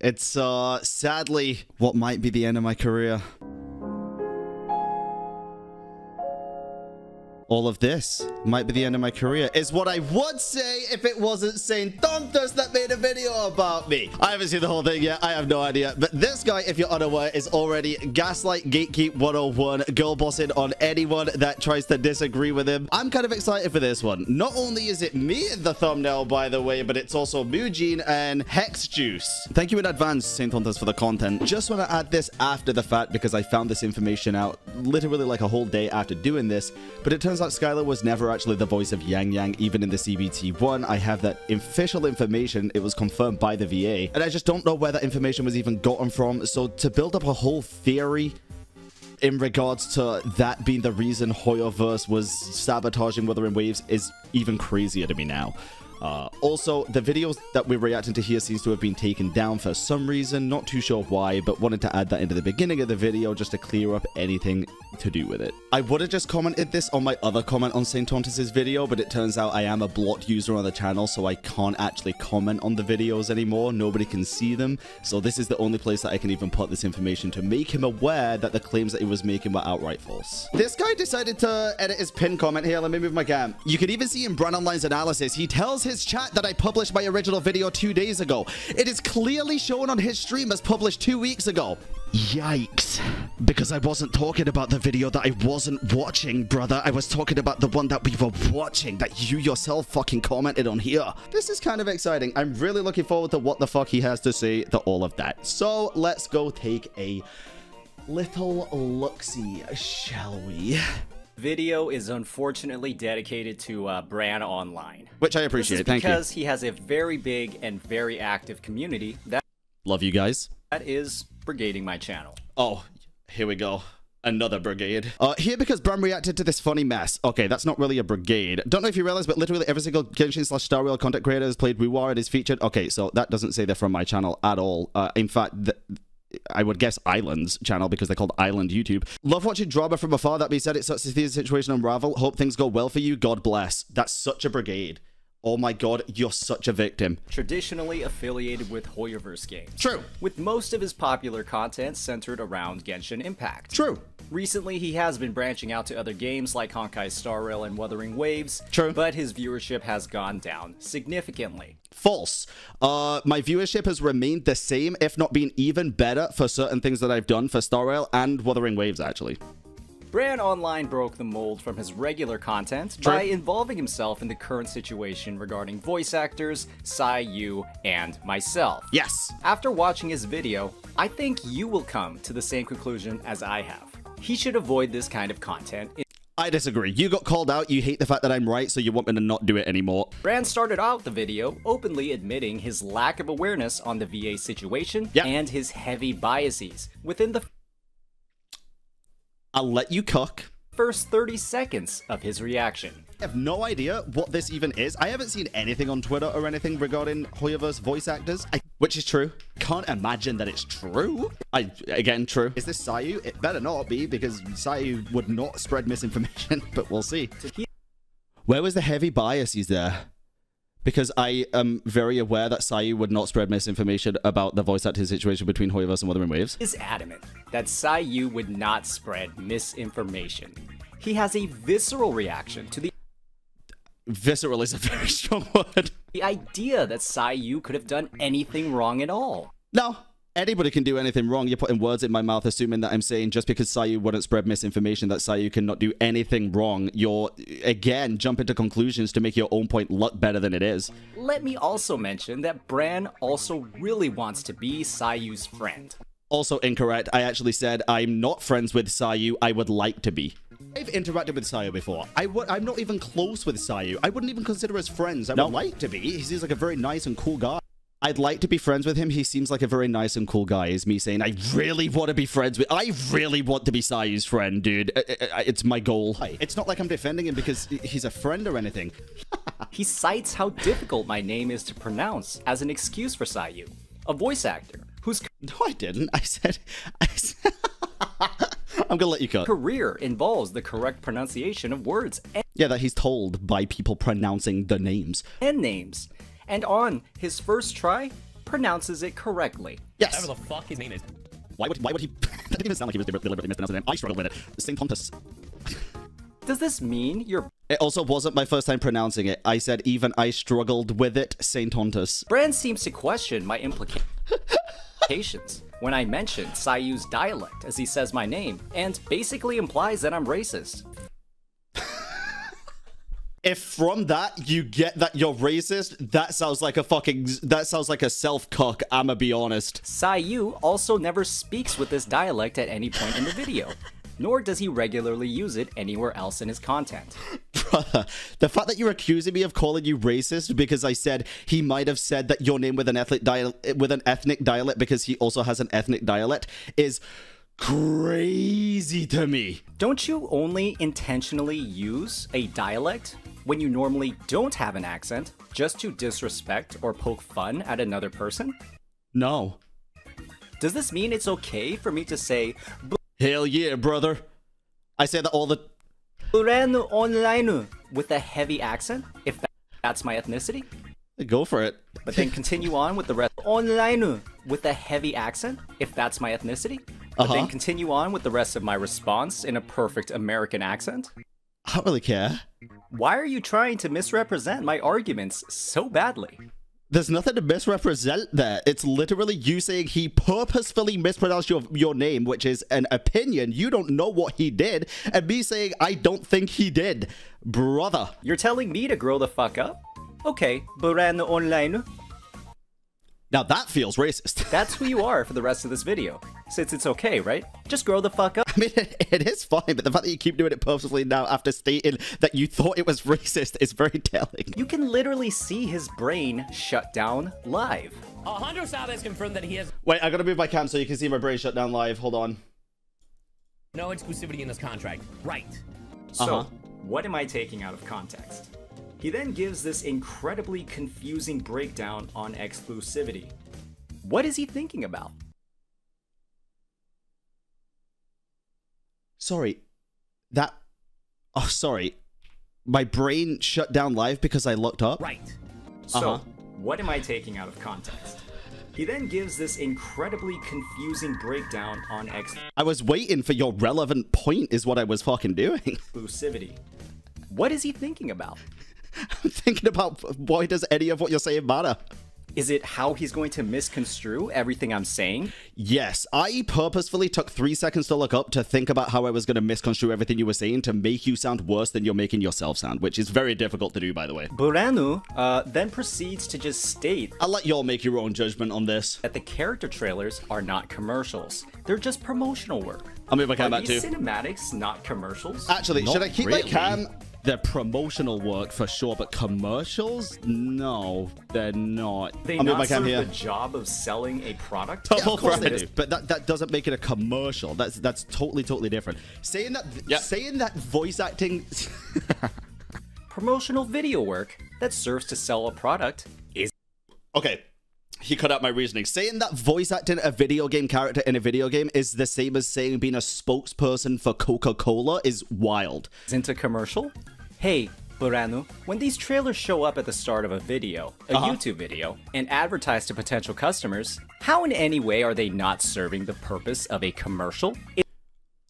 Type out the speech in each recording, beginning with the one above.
It's sadly what might be the end of my career. All of this might be the end of my career, is what I would say if it wasn't Saint Tontos that made a video about me. I haven't seen the whole thing yet. I have no idea. But this guy, if you're unaware, is already Gaslight Gatekeep 101, girl bossing on anyone that tries to disagree with him. I'm kind of excited for this one. Not only is it me in the thumbnail, by the way, but it's also Mujin and Hex Juice. Thank you in advance, Saint Tontos, for the content. Just want to add this after the fact because I found this information out literally like a whole day after doing this, but it turns out Skylar was never actually the voice of Yang Yang, even in the CBT1. I have that official information. It was confirmed by the VA, and I just don't know where that information was even gotten from. So to build up a whole theory in regards to that being the reason Hoyoverse was sabotaging Wuthering Waves is even crazier to me now. Also, the videos that we're reacting to here seems to have been taken down for some reason, not too sure why, but wanted to add that into the beginning of the video just to clear up anything to do with it. I would have just commented this on my other comment on Saint Tontos' video, but it turns out I am a blocked user on the channel, so I can't actually comment on the videos anymore. Nobody can see them, so this is the only place that I can even put this information to make him aware that the claims that he was making were outright false. This guy decided to edit his pinned comment here. Let me move my cam. You can even see in BranOnline's analysis, he tells his chat that I published my original video 2 days ago. It is clearly shown on his stream as published 2 weeks ago. Yikes. Because I wasn't talking about the video that I wasn't watching, brother. I was talking about the one that we were watching, that you yourself fucking commented on here. This is kind of exciting. I'm really looking forward to what the fuck he has to say to all of that. So let's go take a little look-see, shall we? Video is unfortunately dedicated to BranOnline, which I appreciate. Thank you. Because he has a very big and very active community that love you guys. That is brigading my channel. Oh, here we go. Another brigade. Here because Bran reacted to this funny mess. Okay, that's not really a brigade. Don't know if you realize, but literally every single Genshin/Star Rail content creator has played Wuthering and is featured. Okay, so that doesn't say they're from my channel at all. In fact, I would guess Island's channel because they're called Island YouTube. Love watching drama from afar. That being said, it sucks to see the situation unravel. Hope things go well for you. God bless. That's such a brigade. Oh my god, you're such a victim. Traditionally affiliated with Hoyoverse games. True. With most of his popular content centered around Genshin Impact. True. Recently, he has been branching out to other games like Honkai Star Rail and Wuthering Waves. True. But his viewership has gone down significantly. False. My viewership has remained the same, if not been even better for certain things that I've done for Star Rail and Wuthering Waves, actually. BranOnline broke the mold from his regular content by involving himself in the current situation regarding voice actors, Sayu, and myself. Yes. After watching his video, I think you will come to the same conclusion as I have. He should avoid this kind of content. I disagree. You got called out, you hate the fact that I'm right, so you want me to not do it anymore. Bran started out the video openly admitting his lack of awareness on the VA situation and his heavy biases within the I'll let you cook. First 30 seconds of his reaction. I have no idea what this even is. I haven't seen anything on Twitter or anything regarding Hoyoverse voice actors, which is true. Can't imagine that it's true. Again, true. Is this Sayu? It better not be, because Sayu would not spread misinformation, but we'll see. Where was the heavy biases there? Because I am very aware that Sayu would not spread misinformation about the voice acting situation between Hoyoverse and Wuthering Waves. Is adamant that Sayu would not spread misinformation. He has a visceral reaction to the visceral is a very strong word. The idea that Sayu could have done anything wrong at all. No. Anybody can do anything wrong. You're putting words in my mouth, assuming that I'm saying just because Sayu wouldn't spread misinformation, that Sayu cannot do anything wrong. You're, again, jumping to conclusions to make your own point look better than it is. Let me also mention that Bran also really wants to be Sayu's friend. Also incorrect. I actually said I'm not friends with Sayu. I would like to be. I've interacted with Sayu before. I'm not even close with Sayu. I wouldn't even consider us friends. I would like to be. He seems like a very nice and cool guy. I'd like to be friends with him. He seems like a very nice and cool guy, is me saying, I really want to be friends with... I really want to be Sayu's friend, dude. It's my goal. It's not like I'm defending him because he's a friend or anything. He cites how difficult my name is to pronounce as an excuse for Sayu, a voice actor whose... No, I didn't. I said... I'm gonna let you cut. Career involves the correct pronunciation of words. Yeah, that he's told by people pronouncing the names. And names. And on his first try, pronounces it correctly. Yes. Whatever the fuck his name is. Why would he? That didn't even sound like he was deliberately mispronouncing it. I struggled with it. St. Pontus. Does this mean you're... It also wasn't my first time pronouncing it. I said even I struggled with it. St. Pontus. Bran seems to question my implications when I mentioned Sayu's dialect as he says my name, and basically implies that I'm racist. If from that you get that you're racist, that sounds like a self-cuck, I'ma be honest. Sayu also never speaks with this dialect at any point in the video, nor does he regularly use it anywhere else in his content. Brother, the fact that you're accusing me of calling you racist because I said he might have said that your name with an ethnic dialect because he also has an ethnic dialect is crazy to me. Don't you only intentionally use a dialect when you normally don't have an accent just to disrespect or poke fun at another person? No. Does this mean it's okay for me to say Hell yeah, brother. I say that all the... BranOnline with a heavy accent, if that's my ethnicity? Go for it. But then continue on with the rest. Online with a heavy accent, if that's my ethnicity? But then continue on with the rest of my response in a perfect American accent? I don't really care. Why are you trying to misrepresent my arguments so badly? There's nothing to misrepresent there. It's literally you saying he purposefully mispronounced your name, which is an opinion. You don't know what he did, and me saying I don't think he did. Brother. You're telling me to grow the fuck up? Okay, BranOnline. Now that feels racist. That's who you are for the rest of this video. Since it's okay, right? Just grow the fuck up. I mean, it is fine, but the fact that you keep doing it purposefully now after stating that you thought it was racist is very telling. You can literally see his brain shut down live. Alejandro Salles confirmed that he has Wait, I gotta move my cam so you can see my brain shut down live. Hold on. no exclusivity in this contract. Right. So, what am I taking out of context? He then gives this incredibly confusing breakdown on exclusivity. What is he thinking about? Sorry. That... Oh, sorry. My brain shut down live because I looked up? Right. So, what am I taking out of context? He then gives this incredibly confusing breakdown on I was waiting for your relevant point is what I was fucking doing. Exclusivity. What is he thinking about? I'm thinking about why does any of what you're saying matter? Is it how he's going to misconstrue everything I'm saying? Yes, I purposefully took 3 seconds to look up to think about how I was going to misconstrue everything you were saying to make you sound worse than you're making yourself sound, which is very difficult to do, by the way. Buranu then proceeds to just state I'll let y'all make your own judgment on this. that the character trailers are not commercials. They're just promotional work. I'll move my cam Are back too. these cinematics not commercials? Actually, Not should I keep really. my cam? They're promotional work for sure, but commercials? No, they're not. They I'll move not my cam serve here. the job of selling a product? Yeah, of course they do, but that doesn't make it a commercial. That's totally different. Saying that voice acting. Promotional video work that serves to sell a product is... Okay, he cut out my reasoning. Saying that voice acting a video game character in a video game is the same as saying being a spokesperson for Coca-Cola is wild. Isn't a commercial? Hey, Buranu, when these trailers show up at the start of a video, a YouTube video, and advertise to potential customers, how in any way are they not serving the purpose of a commercial?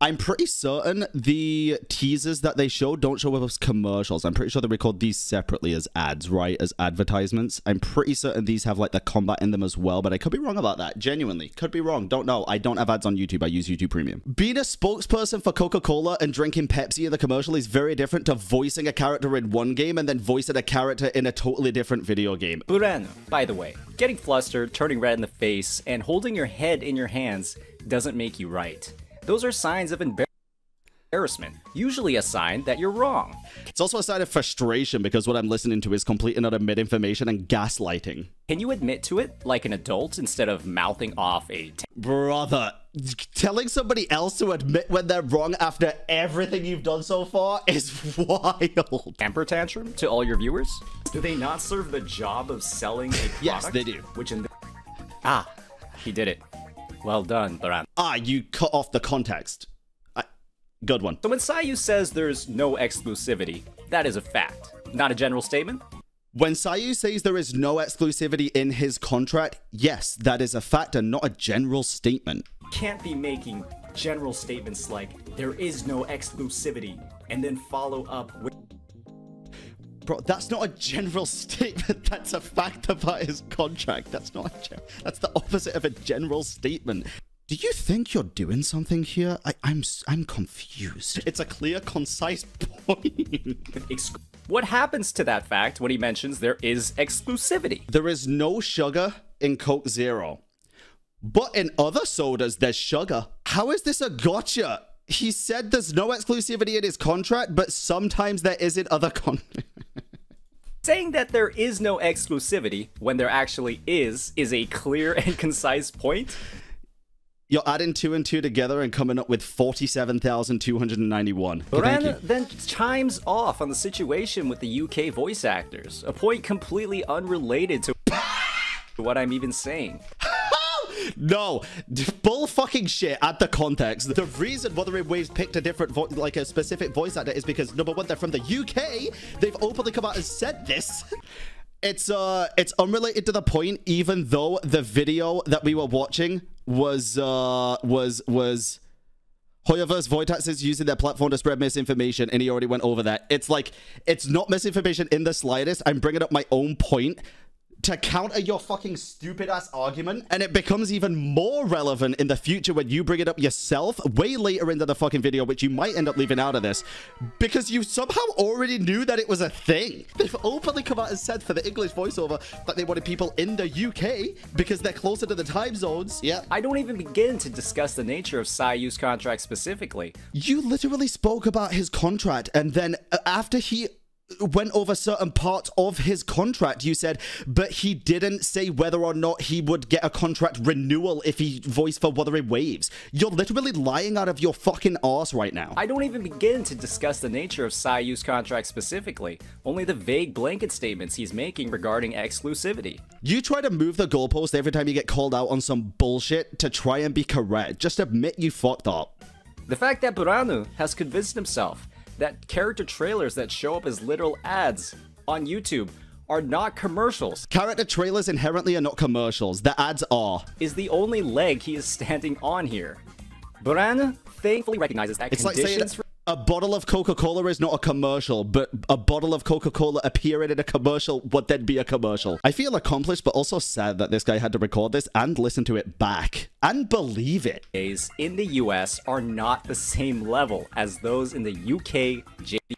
I'm pretty certain the teasers that they show don't show up as commercials. I'm pretty sure they record these separately as ads, right? As advertisements. I'm pretty certain these have like the combat in them as well, but I could be wrong about that. Genuinely. Could be wrong. Don't know. I don't have ads on YouTube. I use YouTube Premium. Being a spokesperson for Coca-Cola and drinking Pepsi in the commercial is very different to voicing a character in one game and then voicing a character in a totally different video game. Buranu, by the way, getting flustered, turning red in the face, and holding your head in your hands doesn't make you right. Those are signs of embarrassment, usually a sign that you're wrong. It's also a sign of frustration because what I'm listening to is complete and utter misinformation and gaslighting. Can you admit to it like an adult instead of mouthing off a... Brother, telling somebody else to admit when they're wrong after everything you've done so far is wild. temper tantrum to all your viewers? Do they not serve the job of selling a product? Yes, they do. Which in he did it. Well done, Baran. You cut off the context. Good one. So when Sayu says there's no exclusivity, that is a fact, not a general statement? When Sayu says there is no exclusivity in his contract, yes, that is a fact and not a general statement. Can't be making general statements like, there is no exclusivity, and then follow up with... Bro, that's not a general statement. That's a fact about his contract. That's not a that's the opposite of a general statement. Do you think you're doing something here? I'm confused. It's a clear, concise point. What happens to that fact when he mentions there is exclusivity? There is no sugar in Coke Zero. But in other sodas, there's sugar. How is this a gotcha? He said there's no exclusivity in his contract, but sometimes there is in other Saying that there is no exclusivity when there actually is a clear and concise point. You're adding 2 and 2 together and coming up with 47,291. BranOnline then chimes off on the situation with the UK voice actors, a point completely unrelated to what I'm even saying. No, bull fucking shit. Add the context. The reason Wuthering Waves picked a different like a specific voice actor is because number one, they're from the UK. They've openly come out and said this. It's unrelated to the point, even though the video that we were watching was Hoyoverse voice actors using their platform to spread misinformation, and he already went over that. It's like, it's not misinformation in the slightest. I'm bringing up my own point to counter your fucking stupid ass argument, and it becomes even more relevant in the future when you bring it up yourself way later into the fucking video, which you might end up leaving out of this because you somehow already knew that it was a thing. They've openly come out and said for the English voiceover that they wanted people in the UK because they're closer to the time zones. Yeah, I don't even begin to discuss the nature of Sayu's contract specifically. You literally spoke about his contract, and then after he went over certain parts of his contract, you said, but he didn't say whether or not he would get a contract renewal if he voiced for Wuthering Waves. You're literally lying out of your fucking arse right now. I don't even begin to discuss the nature of Sayu's contract specifically, only the vague blanket statements he's making regarding exclusivity. You try to move the goalpost every time you get called out on some bullshit to try and be correct. Just admit you fucked up. The fact that BranOnline has convinced himself that character trailers that show up as literal ads on YouTube are not commercials. Character trailers inherently are not commercials. The ads are. Is the only leg he is standing on here. BranOnline thankfully recognizes that it's conditions like saying a bottle of Coca-Cola is not a commercial, but a bottle of Coca-Cola appearing in a commercial would then be a commercial. I feel accomplished, but also sad that this guy had to record this and listen to it back and believe it. In the US are not the same level as those in the UK.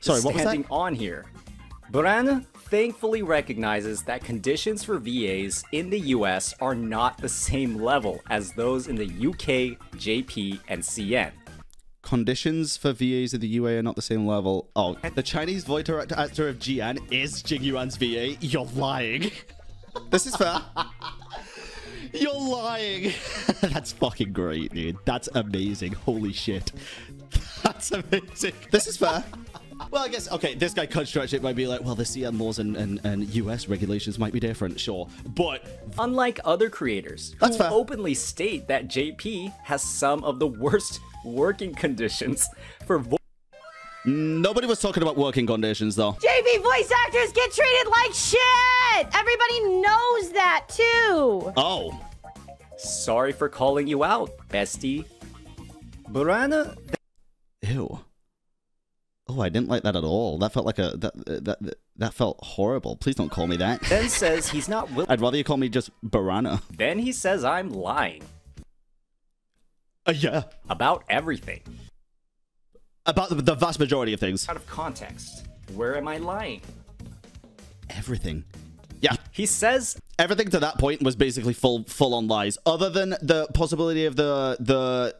Sorry, what was that? Standing on here. BranOnline thankfully recognizes that conditions for VAs in the US are not the same level as those in the UK, JP, and CN. Conditions for VAs in the UA are not the same level. Oh, the Chinese voice actor of Jian is Jing Yuan's VA. You're lying. This is fair. You're lying. That's fucking great, dude. That's amazing. Holy shit. That's amazing. This is fair. Well, I guess, okay, this guy could stretch it by being like, well, the CN laws and US regulations might be different, sure. But unlike other creators who openly state that JP has some of the worst working conditions for nobody was talking about working conditions, though. JP voice actors get treated like shit! Everybody knows that, too! Oh. Sorry for calling you out, bestie. BranOnline... Ew. Oh, I didn't like that at all. That felt like a... That felt horrible. Please don't call me that. Then says he's not willing... I'd rather you call me just BranOnline. Then he says I'm lying. Yeah. About everything. About the vast majority of things. Out of context. Where am I lying? Everything. Yeah. He says... Everything to that point was basically full-on lies. Other than the possibility of the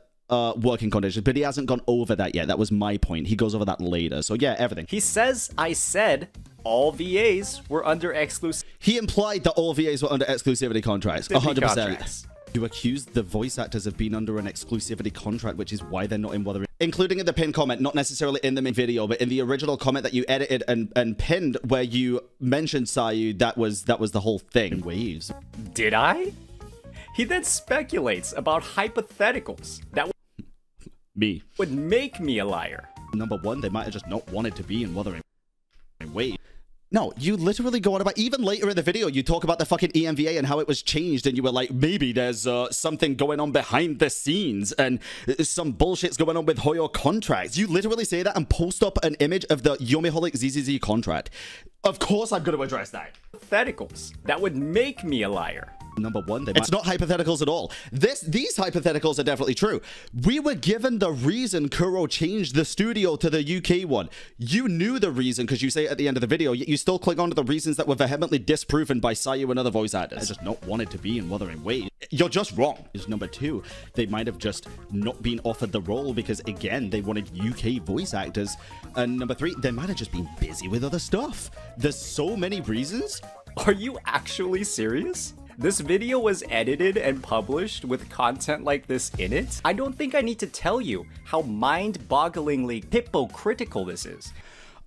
working conditions, but he hasn't gone over that yet. That was my point. He goes over that later. So yeah, everything. He says I said all VAs were under exclusivity. He implied that all VAs were under exclusivity contracts. 100%. You accused the voice actors of being under an exclusivity contract, which is why they're not in Wuthering. Including in the pinned comment, not necessarily in the main video, but in the original comment that you edited and pinned where you mentioned Sayu, that was the whole thing. Waves. Did I? He then speculates about hypotheticals that would make me a liar. Number one, they might have just not wanted to be in Wuthering Waves. No, you literally go on about, even later in the video, you talk about the fucking EMVA and how it was changed, and you were like, maybe there's something going on behind the scenes, and some bullshit's going on with Hoyo contracts. You literally say that and post up an image of the Yomiholic ZZZ contract. Of course I'm going to address that. Hypotheticals that would make me a liar. Number one, it's not hypotheticals at all. These hypotheticals are definitely true. We were given the reason Kuro changed the studio to the UK one. You knew the reason because you say it at the end of the video, yet you still cling on to the reasons that were vehemently disproven by Sayu and other voice actors. I just not wanted to be in Wuthering. Wait, you're just wrong. Is number two, they might have just not been offered the role because, again, they wanted UK voice actors. And number three, they might have just been busy with other stuff. There's so many reasons. Are you actually serious? This video was edited and published with content like this in it? I don't think I need to tell you how mind-bogglingly hypocritical this is.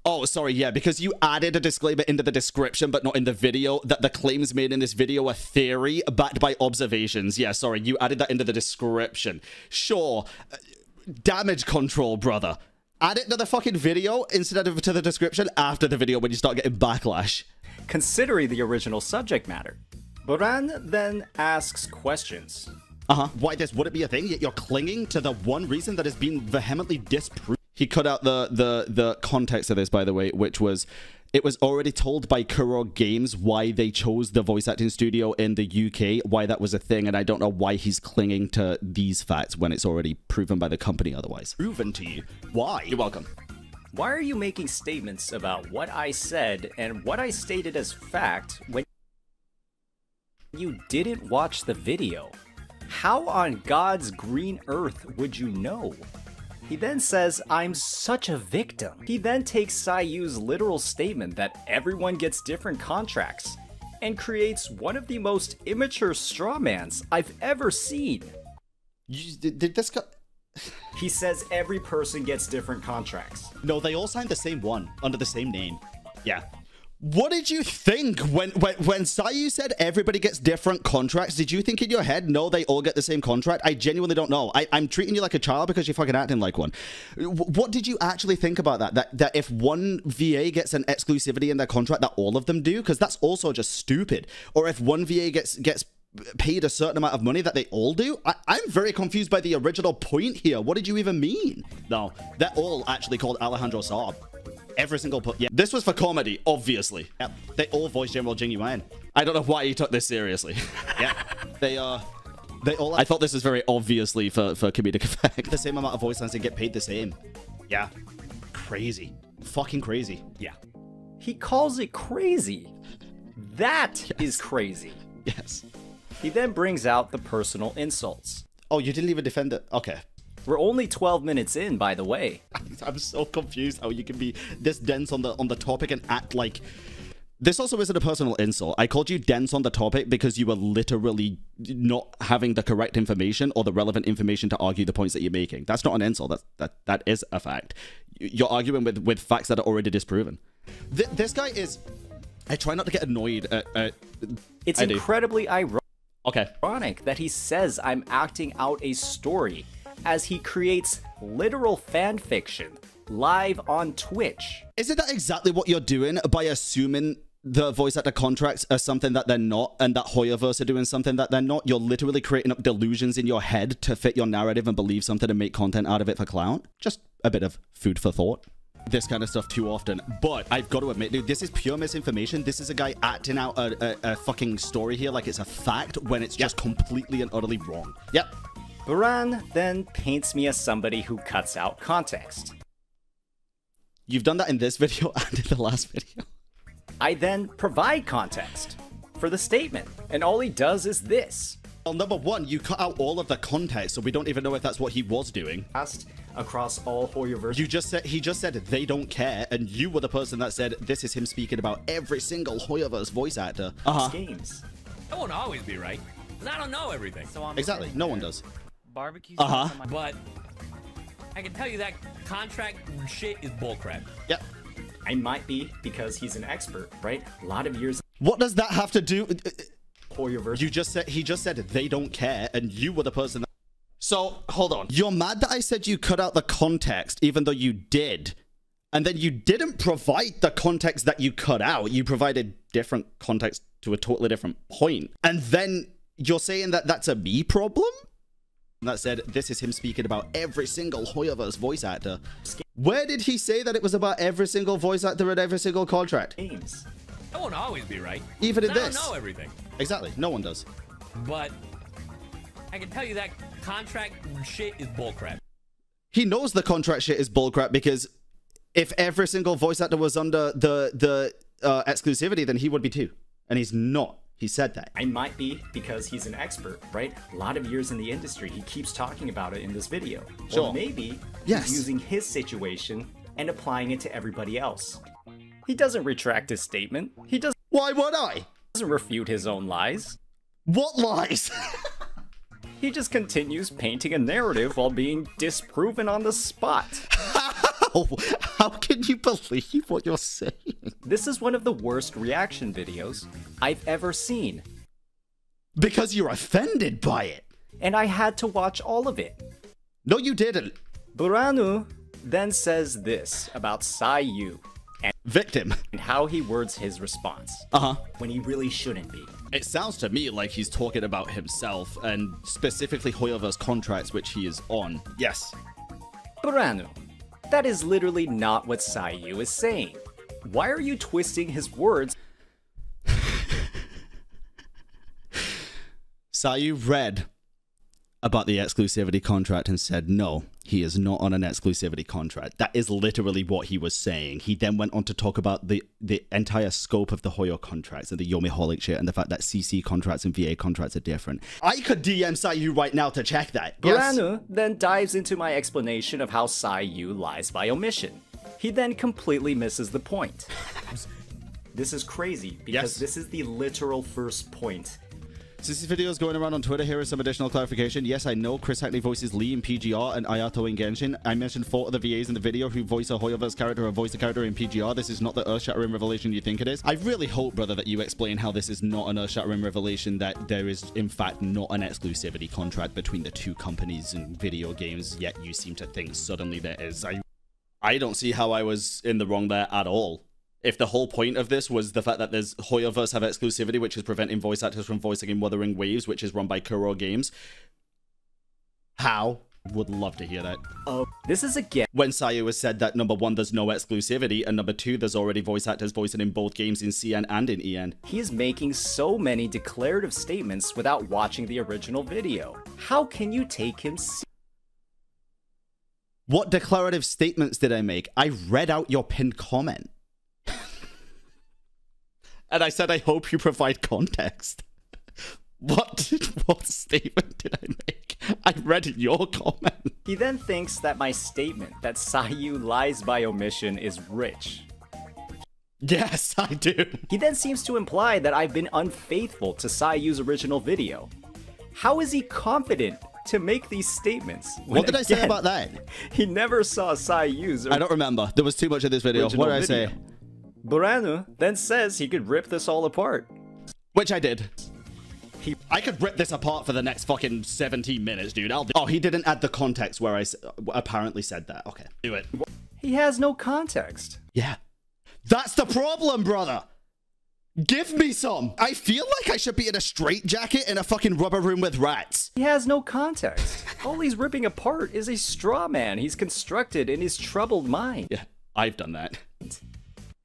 Oh, sorry, yeah, because you added a disclaimer into the description, but not in the video, that the claims made in this video are theory backed by observations. Yeah, sorry, you added that into the description. Sure, damage control, brother. Add it to the fucking video instead of to the description after the video when you start getting backlash. Considering the original subject matter. Bran then asks questions. Why this wouldn't be a thing, yet you're clinging to the one reason that has been vehemently disproved. He cut out the context of this, by the way, which was, it was already told by Kuro Games why they chose the voice acting studio in the UK, why that was a thing, and I don't know why he's clinging to these facts when it's already proven by the company otherwise. Proven to you. Why? You're welcome. Why are you making statements about what I said and what I stated as fact when you didn't watch the video? How on God's green earth would you know? He then says, I'm such a victim. He then takes Sayu's literal statement that everyone gets different contracts and creates one of the most immature strawmans I've ever seen. Did this guy... He says every person gets different contracts. No, they all signed the same one under the same name. Yeah. What did you think when Sayu said everybody gets different contracts? Did you think in your head, no, they all get the same contract? I genuinely don't know. I'm treating you like a child because you're fucking acting like one. What did you actually think about that? That if one VA gets an exclusivity in their contract, that all of them do? Because that's also just stupid. Or if one VA gets paid a certain amount of money, that they all do? I'm very confused by the original point here. What did you even mean? No, they're all actually called Alejandro Saab. Every single yeah. This was for comedy, obviously. Yep. They all voice General Jing Yuan. I don't know why he took this seriously. Yeah. They all... I thought this was very obviously for comedic effect. The same amount of voice lines and get paid the same. Yeah. Crazy. Fucking crazy. Yeah. He calls it crazy. That is crazy. Yes. He then brings out the personal insults. Oh, you didn't even defend it? Okay. We're only 12 minutes in, by the way. I'm so confused how you can be this dense on the topic and act like... This also isn't a personal insult. I called you dense on the topic because you were literally not having the correct information or the relevant information to argue the points that you're making. That's not an insult. That is a fact. You're arguing with facts that are already disproven. This guy is... I try not to get annoyed at... It's incredibly ironic that he says I'm acting out a story as he creates literal fan fiction live on Twitch. Isn't that exactly what you're doing by assuming the voice actor contracts are something that they're not and that Hoyoverse are doing something that they're not? You're literally creating up delusions in your head to fit your narrative and believe something and make content out of it for clout. Just a bit of food for thought. This kind of stuff too often, but I've got to admit, dude, this is pure misinformation. This is a guy acting out a fucking story here like it's a fact when it's just completely and utterly wrong. Yep. Bran then paints me as somebody who cuts out context. You've done that in this video and in the last video. I then provide context for the statement, and all he does is this. Well, number one, you cut out all of the context, so we don't even know if that's what he was doing. Across all Hoyoverse. He just said they don't care, and you were the person that said this is him speaking about every single Hoyoverse voice actor. Games. I won't always be right, because I don't know everything. So exactly, no one does. Barbecue. But I can tell you that contract shit is bullcrap. Yep. I might be because he's an expert, right? A lot of years. What does that have to do? Hoyoverse. He just said they don't care, and you were the person that... So, hold on. You're mad that I said you cut out the context, even though you did. And then you didn't provide the context that you cut out. You provided different context to a totally different point. And then you're saying that that's a me problem? That said, this is him speaking about every single Hoyoverse voice actor. Where did he say that it was about every single voice actor and every single contract? Games. That won't always be right. Even in I this. don't know everything. Exactly. No one does. But I can tell you that contract shit is bullcrap. He knows the contract shit is bullcrap because if every single voice actor was under the exclusivity, then he would be too. And he's not. He said that. I might be because he's an expert, right? A lot of years in the industry. He keeps talking about it in this video. Sure. Or maybe Yes. he's using his situation and applying it to everybody else. He doesn't retract his statement. He doesn't Why would I? refute his own lies. What lies? He just continues painting a narrative while being disproven on the spot. How can you believe what you're saying? This is one of the worst reaction videos I've ever seen. Because you're offended by it. And I had to watch all of it. No, you didn't. Buranu then says this about Sayu Victim. and how he words his response. Uh-huh. When he really shouldn't be. It sounds to me like he's talking about himself and specifically Hoyoverse contracts which he is on. Yes. Buranu, that is literally not what Sayu is saying. Why are you twisting his words? Sayu read about the exclusivity contract and said, no, he is not on an exclusivity contract. That is literally what he was saying. He then went on to talk about the entire scope of the Hoyo contracts and the Yomiholic shit and the fact that CC contracts and VA contracts are different. I could DM Sayu right now to check that. Yes. Buranu then dives into my explanation of how Sayu lies by omission. He then completely misses the point. This is crazy because Yes. this is the literal first point. Since this video is going around on Twitter, here is some additional clarification. Yes, I know Chris Hackney voices Lee in PGR and Ayato in Genshin. I mentioned 4 of the VAs in the video who voice a Hoyoverse character or voice a character in PGR. This is not the earth-shattering revelation you think it is. I really hope, brother, that you explain how this is not an earth-shattering revelation, that there is, in fact, not an exclusivity contract between the two companies in video games, yet you seem to think suddenly there is. I don't see how I was in the wrong there at all. If the whole point of this was the fact that there's Hoyoverse have exclusivity, which is preventing voice actors from voicing in Wuthering Waves, which is run by Kuro Games. How? Would love to hear that. Oh, this is again. When Sayu has said that number 1, there's no exclusivity, and number 2, there's already voice actors voicing in both games in CN and in EN. He is making so many declarative statements without watching the original video. How can you take him seriously? What declarative statements did I make? I read out your pinned comment. And I said, I hope you provide context. What statement did I make? I read your comment. He then thinks that my statement that Sayu lies by omission is rich. Yes, I do. He then seems to imply that I've been unfaithful to Sayu's original video. How is he confident to make these statements? What did I say about that? He never saw Sayu's I don't remember. There was too much of this video. What did I say? Buranu then says he could rip this all apart. Which I did. I could rip this apart for the next fucking 17 minutes, dude. Oh, he didn't add the context where I apparently said that. Okay, do it. He has no context. Yeah. That's the problem, brother. Give me some. I feel like I should be in a straitjacket in a fucking rubber room with rats. He has no context. All he's ripping apart is a straw man he's constructed in his troubled mind. Yeah, I've done that.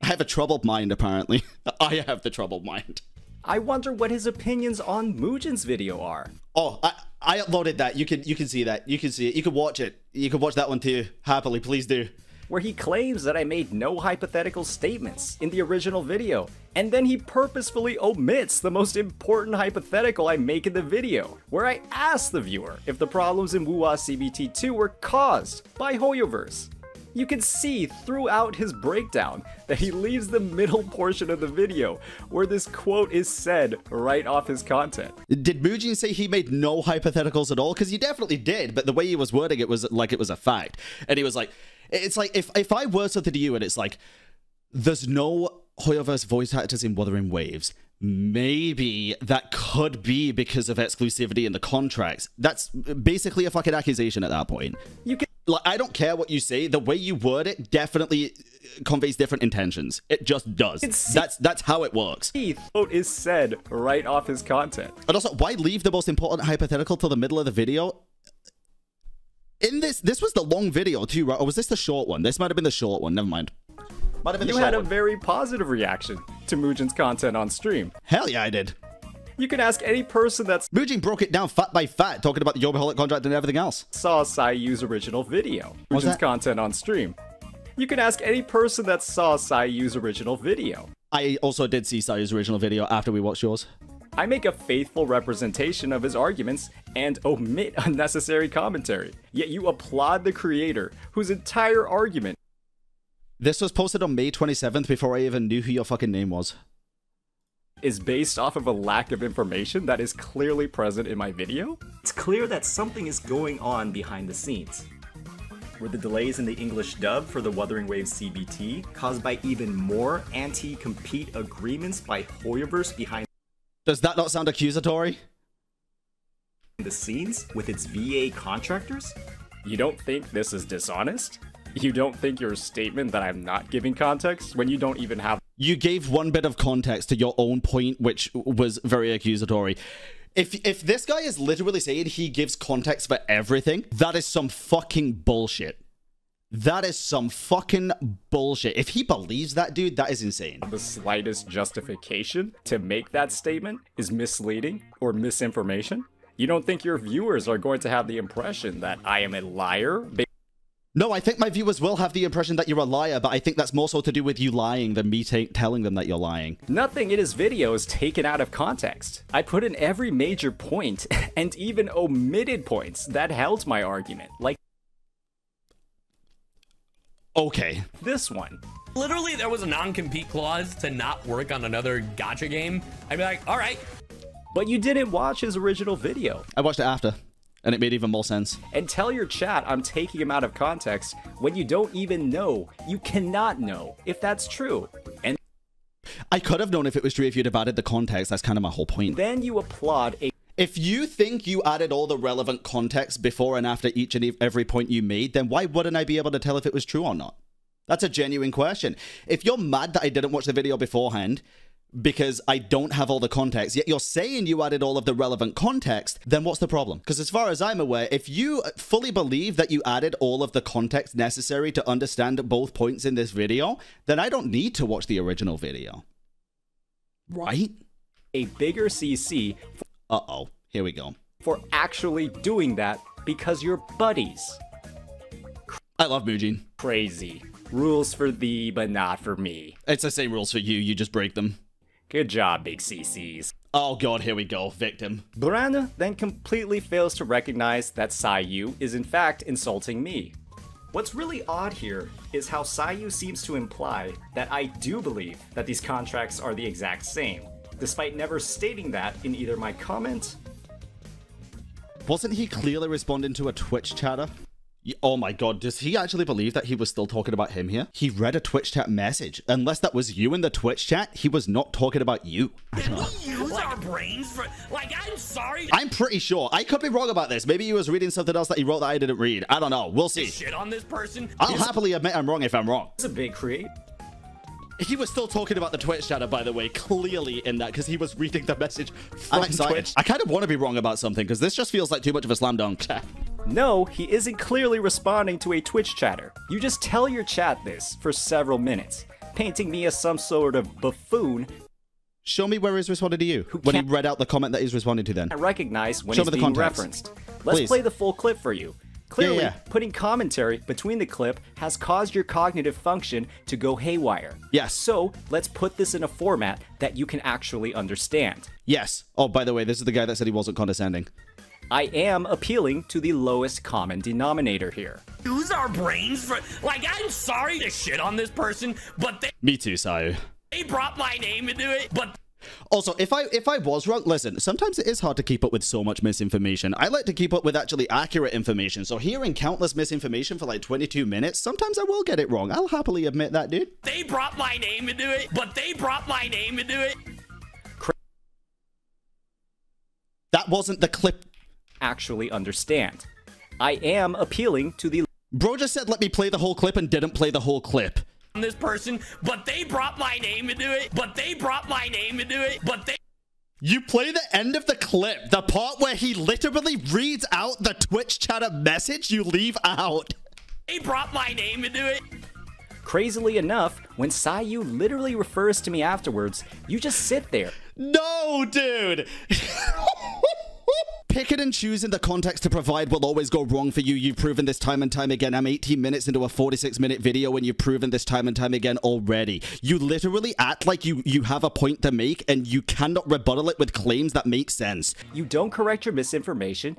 I have a troubled mind, apparently. I have the troubled mind. I wonder what his opinions on Mugen's video are. Oh, I uploaded that. You can see that. You can see it. You can watch it. You can watch that one too. Happily, please do. Where he claims that I made no hypothetical statements in the original video, and then he purposefully omits the most important hypothetical I make in the video, where I ask the viewer if the problems in Wuwa CBT2 were caused by Hoyoverse. You can see throughout his breakdown that he leaves the middle portion of the video where this quote is said right off his content. Did Mugen say he made no hypotheticals at all? Because he definitely did, but the way he was wording it was like it was a fact. And he was like, it's like, if I word something to you and it's like, there's no Hoyoverse voice actors in Wuthering Waves, maybe that could be because of exclusivity in the contracts. That's basically a fucking accusation at that point. You can Like, I don't care what you say. The way you word it definitely conveys different intentions. It just does. That's how it works. What is said right off his content. And also, why leave the most important hypothetical till the middle of the video? In this was the long video too, right? Or was this the short one? This might have been the short one. Never mind. Might have been the short one. You had a very positive reaction to Mujin's content on stream. Hell yeah, I did. You can ask any person that's... Mujin broke it down fat by fat, talking about the Yoberholic contract and everything else. Saw Sayu's original video. Mujin's content on stream. You can ask any person that saw Sayu's original video. I also did see Sayu's original video after we watched yours. I make a faithful representation of his arguments and omit unnecessary commentary. Yet you applaud the creator, whose entire argument... This was posted on May 27th before I even knew who your fucking name was. ...is based off of a lack of information that is clearly present in my video? It's clear that something is going on behind the scenes. Were the delays in the English dub for the Wuthering Waves CBT caused by even more anti-compete agreements by Hoyoverse behind Does that not sound accusatory? The scenes with its VA contractors? You don't think this is dishonest? You don't think your statement that I'm not giving context when you don't even have... You gave one bit of context to your own point, which was very accusatory. If this guy is literally saying he gives context for everything, that is some fucking bullshit. That is some fucking bullshit. If he believes that, dude, that is insane. The slightest justification to make that statement is misleading or misinformation? You don't think your viewers are going to have the impression that I am a liar? No, I think my viewers will have the impression that you're a liar, but I think that's more so to do with you lying than me telling them that you're lying. Nothing in his video is taken out of context. I put in every major point, and even omitted points that held my argument, like... Okay. This one. Literally, there was a non-compete clause to not work on another gacha game. I'd be like, all right. But you didn't watch his original video. I watched it after. And it made even more sense. And tell your chat I'm taking him out of context when you don't even know, you cannot know, if that's true. And I could have known if it was true if you'd have added the context. That's kind of my whole point. Then you applaud a... If you think you added all the relevant context before and after each and every point you made, then why wouldn't I be able to tell if it was true or not? That's a genuine question. If you're mad that I didn't watch the video beforehand because I don't have all the context, yet you're saying you added all of the relevant context, then what's the problem? Because as far as I'm aware, if you fully believe that you added all of the context necessary to understand both points in this video, then I don't need to watch the original video. Right? A bigger CC... Uh-oh. Here we go. ...for actually doing that because you're buddies. I love Mujin. Crazy. Rules for thee, but not for me. It's the same rules for you, you just break them. Good job, big CCs. Oh god, here we go. Victim. Bran then completely fails to recognize that Sayu is in fact insulting me. What's really odd here is how Sayu seems to imply that I do believe that these contracts are the exact same, despite never stating that in either my comment... Wasn't he clearly responding to a Twitch chatter? Oh my god, does he actually believe that he was still talking about him here? He read a Twitch chat message. Unless that was you in the Twitch chat, he was not talking about you. Did we use our brains for... Like, I'm sorry. I'm pretty sure. I could be wrong about this. Maybe he was reading something else that he wrote that I didn't read. I don't know. We'll see. Shit on this person. I'll happily admit I'm wrong if I'm wrong. It's a big create. He was still talking about the Twitch chatter, by the way, clearly in that, because he was reading the message from Twitch. I kind of want to be wrong about something, because this just feels like too much of a slam dunk. No, he isn't clearly responding to a Twitch chatter. You just tell your chat this for several minutes, painting me as some sort of buffoon. Show me where he's responding to you, when he read out the comment that he's responding to then. I recognize when he's being referenced. Let's play the full clip for you. Clearly, putting commentary between the clip has caused your cognitive function to go haywire. Yes. So, let's put this in a format that you can actually understand. Yes. Oh, by the way, this is the guy that said he wasn't condescending. I am appealing to the lowest common denominator here. Use our brains for... Like, I'm sorry to shit on this person, but they... Me too, Sayu. They brought my name into it, but... Also, if I was wrong, listen, sometimes it is hard to keep up with so much misinformation. I like to keep up with actually accurate information, so hearing countless misinformation for like 22 minutes, sometimes I will get it wrong. I'll happily admit that, dude. They brought my name into it, but they brought my name into it. That wasn't the clip. Actually understand. I am appealing to the... Bro just said, let me play the whole clip and didn't play the whole clip. This person, but they brought my name into it. You play the end of the clip, the part where he literally reads out the Twitch chatter message you leave out. They brought my name into it. Crazily enough, when Sayu literally refers to me afterwards, you just sit there. No, dude. Picking and choosing the context to provide will always go wrong for you. You've proven this time and time again. I'm 18 minutes into a 46-minute video and you've proven this time and time again already. You literally act like you have a point to make and you cannot rebuttal it with claims that make sense. You don't correct your misinformation.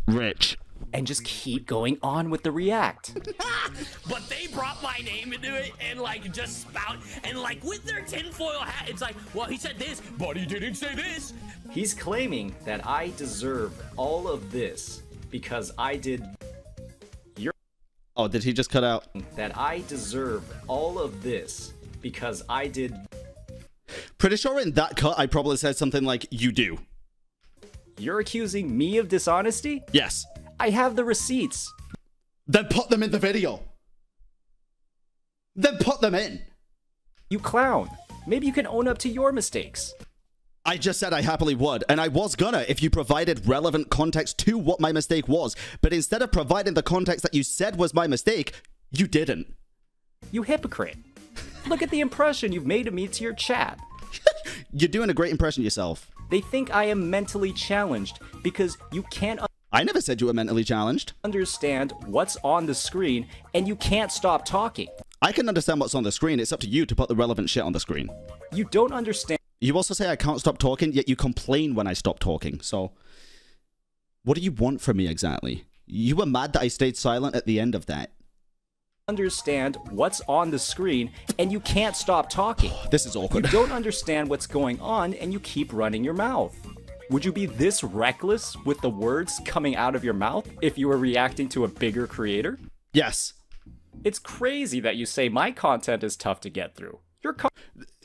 Rich. And just keep going on with the react. But they brought my name into it and like just spout and like with their tinfoil hat, it's like, well, he said this, but he didn't say this. He's claiming that I deserve all of this because I did. Oh, did he just cut out? That I deserve all of this because I did. Pretty sure in that cut, I probably said something like, you do. You're accusing me of dishonesty? Yes. I have the receipts. Then put them in the video. Then put them in. You clown. Maybe you can own up to your mistakes. I just said I happily would, and I was gonna if you provided relevant context to what my mistake was. But instead of providing the context that you said was my mistake, you didn't. You hypocrite. Look at the impression you've made of me to your chat. You're doing a great impression yourself. They think I am mentally challenged because you can't I never said you were mentally challenged. Understand what's on the screen and you can't stop talking. I can understand what's on the screen. It's up to you to put the relevant shit on the screen. You don't understand. You also say I can't stop talking, yet you complain when I stop talking. So, what do you want from me exactly? You were mad that I stayed silent at the end of that. Understand what's on the screen and you can't stop talking. This is awkward. You don't understand what's going on and you keep running your mouth. Would you be this reckless with the words coming out of your mouth if you were reacting to a bigger creator? Yes. It's crazy that you say my content is tough to get through.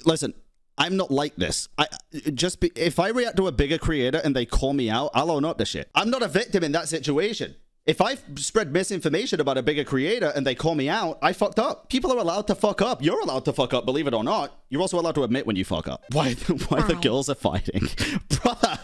Listen, I'm not like this. If I react to a bigger creator and they call me out, I'll own up to shit. I'm not a victim in that situation. If I spread misinformation about a bigger creator and they call me out, I fucked up. People are allowed to fuck up. You're allowed to fuck up, believe it or not. You're also allowed to admit when you fuck up. Why the girls are fighting? Brother,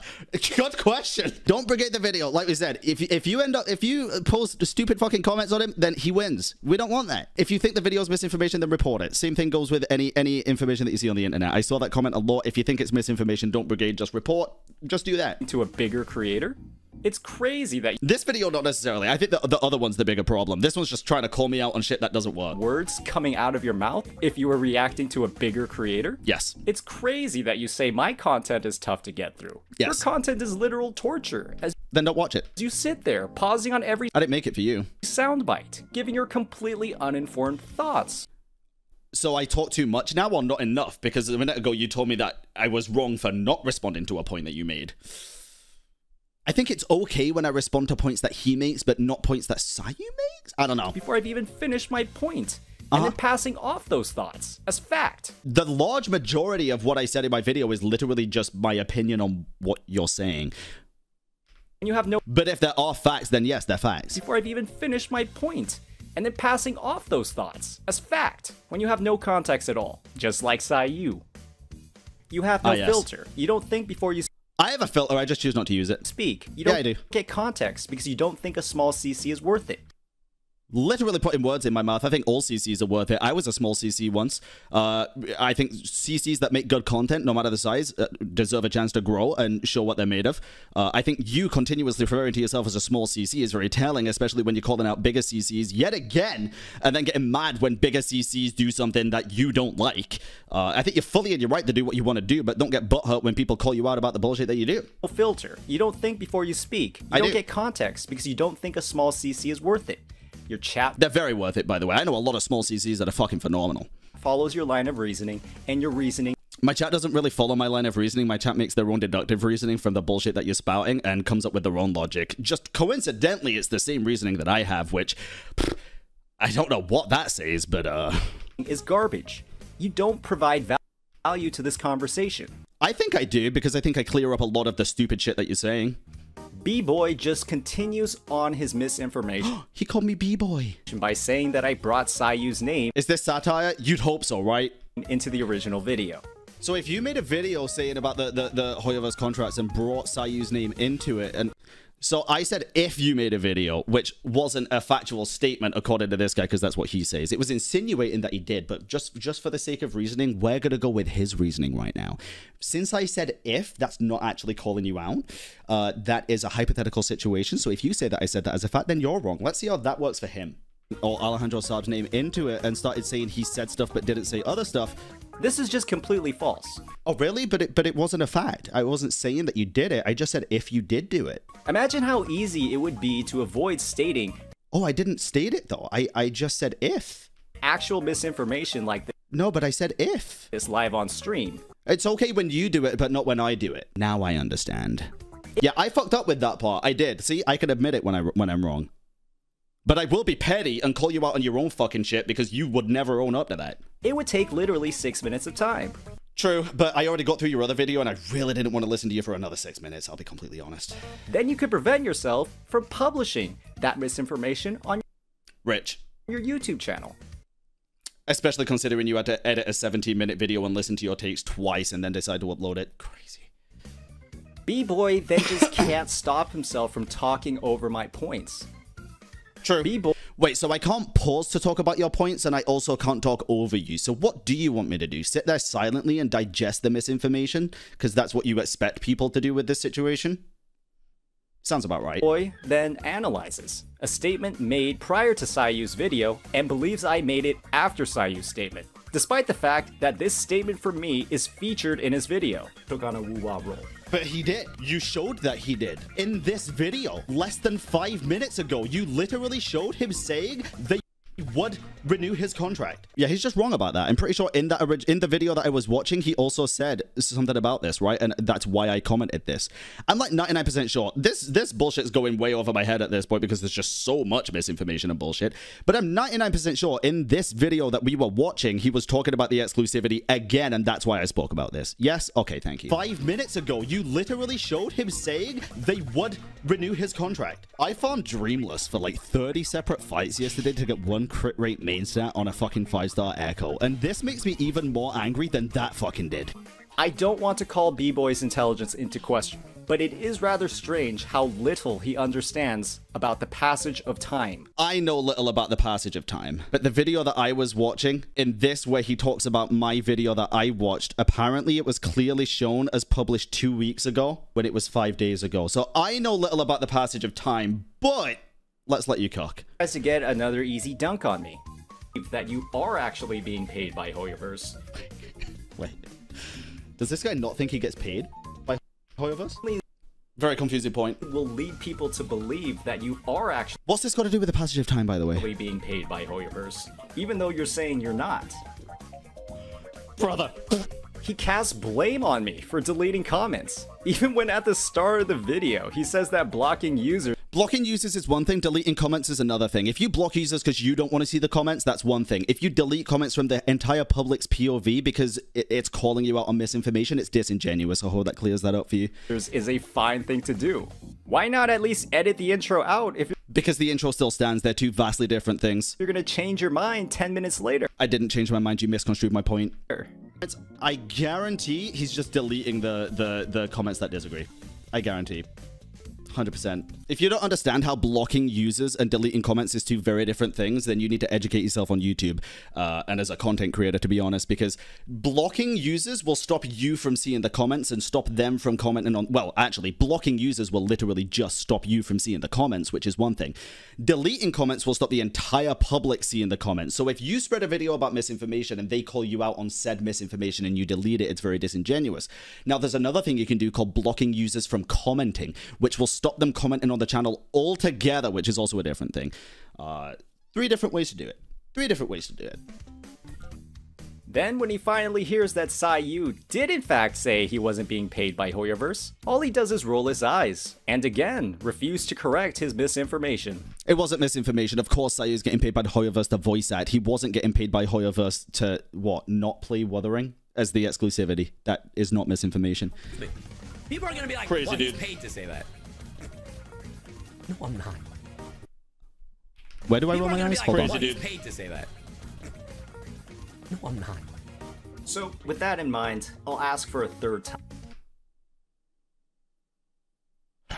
good question. Don't brigade the video. Like we said, if you post stupid fucking comments on him, then he wins. We don't want that. If you think the video is misinformation, then report it. Same thing goes with any information that you see on the internet. I saw that comment a lot. If you think it's misinformation, don't brigade, just report. Just do that. To a bigger creator? It's crazy that this video, not necessarily. I think the other one's the bigger problem. This one's just trying to call me out on shit that doesn't work. Words coming out of your mouth if you were reacting to a bigger creator? Yes. It's crazy that you say my content is tough to get through. Yes. Your content is literal torture. Then don't watch it. You sit there, pausing on every I didn't make it for you. soundbite, giving your completely uninformed thoughts. So I talk too much now or not enough? Because a minute ago you told me that I was wrong for not responding to a point that you made. I think it's okay when I respond to points that he makes, but not points that Sayu makes? I don't know. Before I've even finished my point, and then passing off those thoughts as fact. The large majority of what I said in my video is literally just my opinion on what you're saying. And you have no... But if there are facts, then yes, they're facts. Before I've even finished my point, and then passing off those thoughts as fact, when you have no context at all, just like Sayu. You have no filter. You don't think before you... I have a filter, I just choose not to use it. Speak. You don't I do. get context because you don't think a small CC is worth it. Literally putting words in my mouth. I think all CCs are worth it. I was a small CC once. I think CCs that make good content, no matter the size, deserve a chance to grow and show what they're made of. I think you continuously referring to yourself as a small CC is very telling, especially when you're calling out bigger CCs yet again, and then getting mad when bigger CCs do something that you don't like. I think you're fully in your right to do what you want to do, but don't get butthurt when people call you out about the bullshit that you do. No filter. You don't think before you speak. You don't get context because you don't think a small CC is worth it. Your chat... They're very worth it, by the way. I know a lot of small CCs that are fucking phenomenal. Follows your line of reasoning, and your reasoning... My chat doesn't really follow my line of reasoning. My chat makes their own deductive reasoning from the bullshit that you're spouting and comes up with their own logic. Just coincidentally, it's the same reasoning that I have, which... I don't know what that says, but, is garbage. You don't provide value to this conversation. I think I do, because I think I clear up a lot of the stupid shit that you're saying. B-Boy just continues on his misinformation He called me B-Boy. by saying that I brought Sayu's name Is this satire? You'd hope so, right? into the original video. So if you made a video saying about the Hoyoverse contracts and brought Sayu's name into it, and so I said if you made a video, which wasn't a factual statement according to this guy, because that's what he says. It was insinuating that he did, but just for the sake of reasoning, we're gonna go with his reasoning right now. Since I said if, that's not actually calling you out. That is a hypothetical situation. So if you say that I said that as a fact, then you're wrong. Let's see how that works for him. Or Alejandro Saab's name into it and started saying he said stuff but didn't say other stuff. This is just completely false. Oh, really? But it wasn't a fact. I wasn't saying that you did it. I just said if you did do it. Imagine how easy it would be to avoid stating Oh, I didn't state it, though. I just said if. actual misinformation like No, but I said if. this live on stream. It's okay when you do it, but not when I do it. Now I understand. Yeah, I fucked up with that part. I did. See, I can admit it when I'm wrong. But I will be petty and call you out on your own fucking shit because you would never own up to that. It would take literally 6 minutes of time. True, but I already got through your other video and I really didn't want to listen to you for another 6 minutes, I'll be completely honest. Then you could prevent yourself from publishing that misinformation on Rich. your YouTube channel. Especially considering you had to edit a 17-minute video and listen to your takes twice and then decide to upload it. Crazy. B-Boy then just can't stop himself from talking over my points. True. B-Boy. Wait, so I can't pause to talk about your points and I also can't talk over you. So what do you want me to do? Sit there silently and digest the misinformation? Because that's what you expect people to do with this situation? Sounds about right. Boy then analyzes a statement made prior to Sayu's video and believes I made it after Sayu's statement, despite the fact that this statement for me is featured in his video. Took on a woo-wah role. But he did. You showed that he did. In this video, less than 5 minutes ago, you literally showed him saying that he would renew his contract. Yeah, he's just wrong about that. I'm pretty sure in the video that I was watching, he also said something about this, right? And that's why I commented this. I'm like 99% sure. This bullshit's going way over my head at this point because there's just so much misinformation and bullshit. But I'm 99% sure in this video that we were watching, he was talking about the exclusivity again, and that's why I spoke about this. Yes? Okay, thank you. 5 minutes ago, you literally showed him saying they would renew his contract. I farmed Dreamless for like 30 separate fights yesterday to get one crit rate main stat on a fucking 5-star Echo, and this makes me even more angry than that fucking did. I don't want to call B-Boy's intelligence into question, but it is rather strange how little he understands about the passage of time. I know little about the passage of time, but the video that I was watching, in this where he talks about my video that I watched, apparently it was clearly shown as published 2 weeks ago when it was 5 days ago. So I know little about the passage of time, but let's let you cook. Tries to get another easy dunk on me. That you are actually being paid by Hoyoverse. Wait. Does this guy not think he gets paid by Hoyoverse? Very confusing point. Will lead people to believe that you are actually What's this got to do with the passage of time, by the way? being paid by Hoyoverse, even though you're saying you're not. Brother. He casts blame on me for deleting comments, even when at the start of the video, he says that blocking users Blocking users is one thing, deleting comments is another thing. If you block users because you don't want to see the comments, that's one thing. If you delete comments from the entire public's POV because it's calling you out on misinformation, it's disingenuous. I hope that clears that up for you. is a fine thing to do. Why not at least edit the intro out if Because the intro still stands. They're two vastly different things. you're gonna change your mind 10 minutes later? I didn't change my mind. You misconstrued my point. I guarantee he's just deleting the comments that disagree. I guarantee. 100%. If you don't understand how blocking users and deleting comments is two very different things, then you need to educate yourself on YouTube and as a content creator, to be honest, because blocking users will stop you from seeing the comments and stop them from commenting on... Well, actually, blocking users will literally just stop you from seeing the comments, which is one thing. Deleting comments will stop the entire public seeing the comments. So if you spread a video about misinformation and they call you out on said misinformation and you delete it, it's very disingenuous. Now, there's another thing you can do called blocking users from commenting, which will stop them commenting on the channel altogether, which is also a different thing. 3 different ways to do it. 3 different ways to do it. Then when he finally hears that Sayu did in fact say he wasn't being paid by Hoyoverse, all he does is roll his eyes, and again, refuse to correct his misinformation. It wasn't misinformation. Of course, Sayu's getting paid by Hoyoverse to voice act. He wasn't getting paid by Hoyoverse to, what, not play Wuthering as the exclusivity. That is not misinformation. People are gonna be like, Crazy, well, he's dude. paid to say that. No, I'm not. Where do I People roll are my gonna be eyes? like, Hold on. "Oh, he's paid to say that." No, I'm not. So, with that in mind, I'll ask for a third time.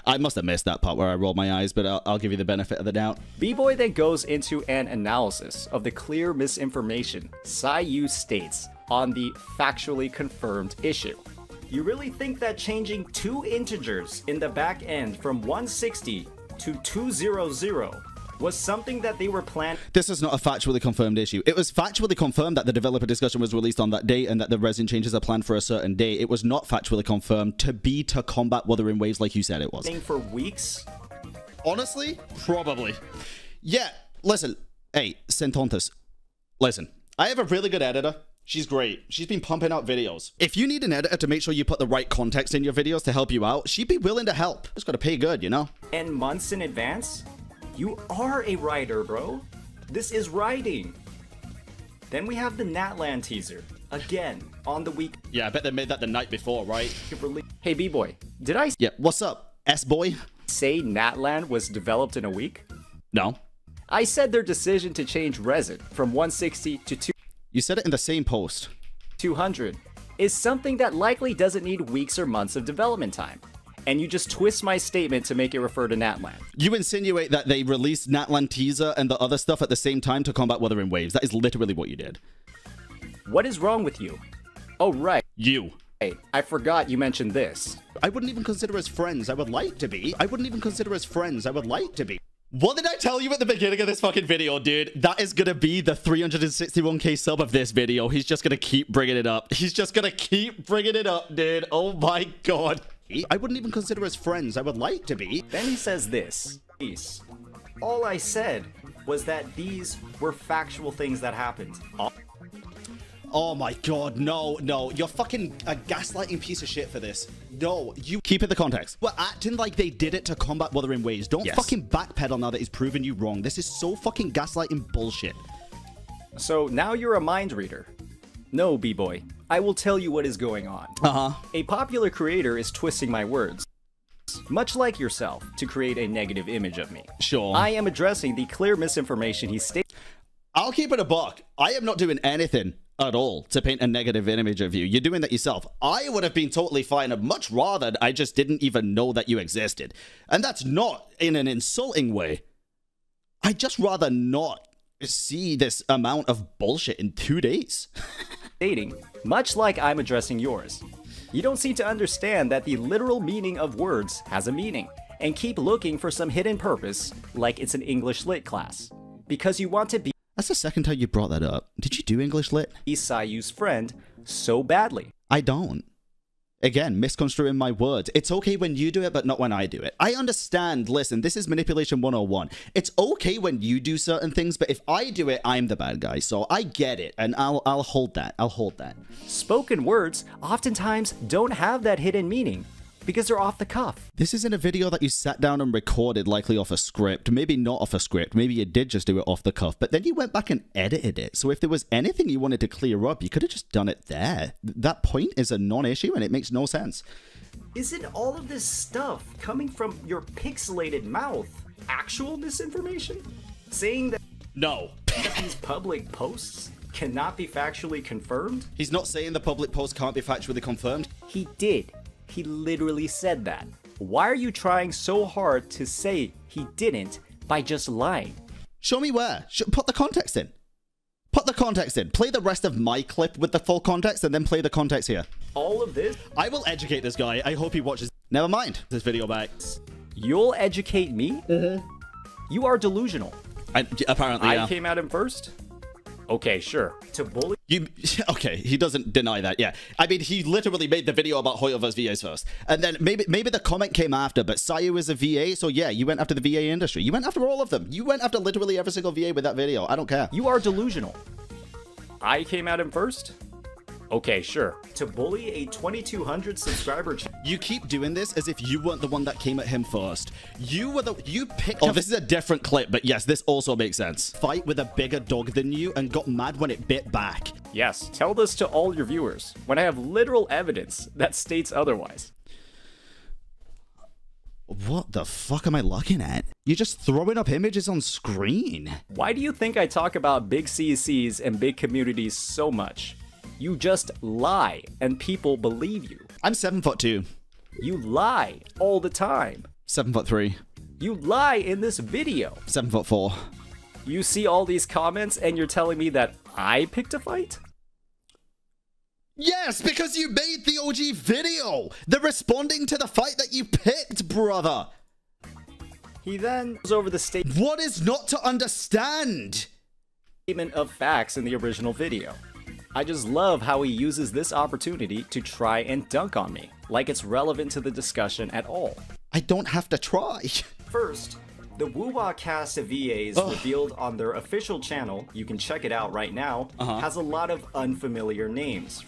I must have missed that part where I rolled my eyes, but I'll give you the benefit of the doubt. B-Boy then goes into an analysis of the clear misinformation Sayu states on the factually confirmed issue. You really think that changing two integers in the back end from 160 to 200 was something that they were planning? This is not a factually confirmed issue. It was factually confirmed that the developer discussion was released on that date and that the resin changes are planned for a certain day. It was not factually confirmed to combat Wuthering Waves like you said it was. For weeks? Honestly, probably. Yeah, listen. Hey, Sentontus. Listen, I have a really good editor. She's great. She's been pumping out videos. If you need an editor to make sure you put the right context in your videos to help you out, she'd be willing to help. Just gotta pay good, you know? And months in advance? You are a writer, bro. This is writing. Then we have the Natlan teaser. Again, on the week. Yeah, I bet they made that the night before, right? Hey, B-Boy, did I Yeah, what's up, S-Boy? say Natlan was developed in a week? No. I said their decision to change resin from 160 to You said it in the same post. 200 is something that likely doesn't need weeks or months of development time. And you just twist my statement to make it refer to Natlan. You insinuate that they released Natlan teaser and the other stuff at the same time to combat Wuthering Waves. That is literally what you did. What is wrong with you? Oh, right. You. Hey, I forgot you mentioned this. I wouldn't even consider us friends. I would like to be. I wouldn't even consider us friends. I would like to be. What did I tell you at the beginning of this fucking video, dude? That is gonna be the 361k sub of this video. He's just gonna keep bringing it up. He's just gonna keep bringing it up, dude. Oh my god. I wouldn't even consider us friends. I would like to be. Then he says this. Peace. All I said was that these were factual things that happened. Oh my god, no, no. You're fucking a gaslighting piece of shit for this. No, you keep it the context. We're acting like they did it to combat Wuthering Waves. Don't fucking backpedal now that he's proven you wrong. This is so fucking gaslighting bullshit. So now you're a mind reader. No, B-Boy. I will tell you what is going on. A popular creator is twisting my words, much like yourself, to create a negative image of me. Sure. I am addressing the clear misinformation he stated. I'll keep it a buck. I am not doing anything at all to paint a negative image of you. You're doing that yourself. I would have been totally fine. I'd much rather I just didn't even know that you existed. And that's not in an insulting way. I'd just rather not see this amount of bullshit in 2 days. Stating, much like I'm addressing yours. You don't seem to understand that the literal meaning of words has a meaning, and keep looking for some hidden purpose, like it's an English lit class. Because you want to be That's the second time you brought that up. Did you do English lit? Sayu's friend so badly. I don't. Again, misconstruing my words. It's okay when you do it, but not when I do it. I understand. Listen, this is manipulation 101. It's okay when you do certain things, but if I do it, I'm the bad guy. So I get it, and I'll hold that. I'll hold that. Spoken words oftentimes don't have that hidden meaning because they're off the cuff. This isn't a video that you sat down and recorded likely off a script. Maybe not off a script. Maybe you did just do it off the cuff, but then you went back and edited it. So if there was anything you wanted to clear up, you could have just done it there. That point is a non-issue and it makes no sense. Isn't all of this stuff coming from your pixelated mouth actual misinformation? Saying that No. these public posts cannot be factually confirmed? He's not saying the public post can't be factually confirmed. He did. He literally said that. Why are you trying so hard to say he didn't by just lying? Show me where. Put the context in. Put the context in. Play the rest of my clip with the full context and then play the context here. All of this? I will educate this guy. I hope he watches. Never mind. This video back. You'll educate me? You are delusional. Apparently, yeah. I came at him first? Okay, sure. To bully? Okay, he doesn't deny that, yeah. I mean, he literally made the video about Hoyoverse VAs first. And then maybe the comment came after, but Sayu is a VA, so yeah, you went after the VA industry. You went after all of them. You went after literally every single VA with that video. I don't care. You are delusional. I came at him first? Okay, sure. To bully a 2,200 subscriber channel. You keep doing this as if you weren't the one that came at him first. You picked. Oh, this is a different clip, but yes, this also makes sense. Fight with a bigger dog than you and got mad when it bit back. Yes, tell this to all your viewers when I have literal evidence that states otherwise. What the fuck am I looking at? You're just throwing up images on screen. Why do you think I talk about big CCs and big communities so much? You just lie, and people believe you. I'm 7'2". You lie all the time. 7'3". You lie in this video. 7'4". You see all these comments and you're telling me that I picked a fight? Yes, because you made the OG video. They're responding to the fight that you picked, brother. He then goes over the What is not to understand? statement of facts in the original video. I just love how he uses this opportunity to try and dunk on me, like it's relevant to the discussion at all. I don't have to try. First, the Woo-Wah cast of VAs revealed on their official channel, you can check it out right now, has a lot of unfamiliar names.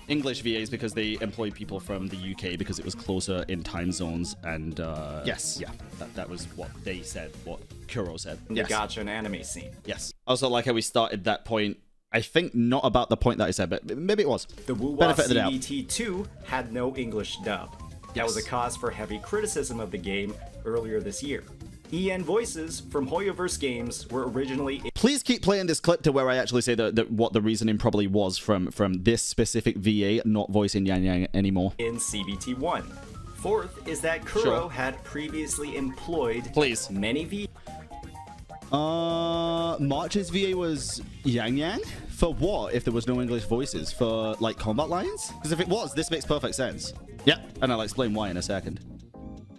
English VAs because they employ people from the UK because it was closer in time zones and yes, yeah, that was what they said, what Kuro said. The gacha and anime scene. Yes. Also like how we started that point, I think not about the point that I said, but maybe it was. The Woo-Wah CBT2 had no English dub. That was a cause for heavy criticism of the game earlier this year. EN voices from Hoyoverse games were originally... Please keep playing this clip to where I actually say what the reasoning probably was from this specific VA not voicing Yang Yang anymore. In CBT1. Fourth is that Kuro had previously employed many VAs. March's VA was Yang Yang? For what if there was no English voices? For, like, combat lines? Because if it was, this makes perfect sense. Yeah, and I'll explain why in a second.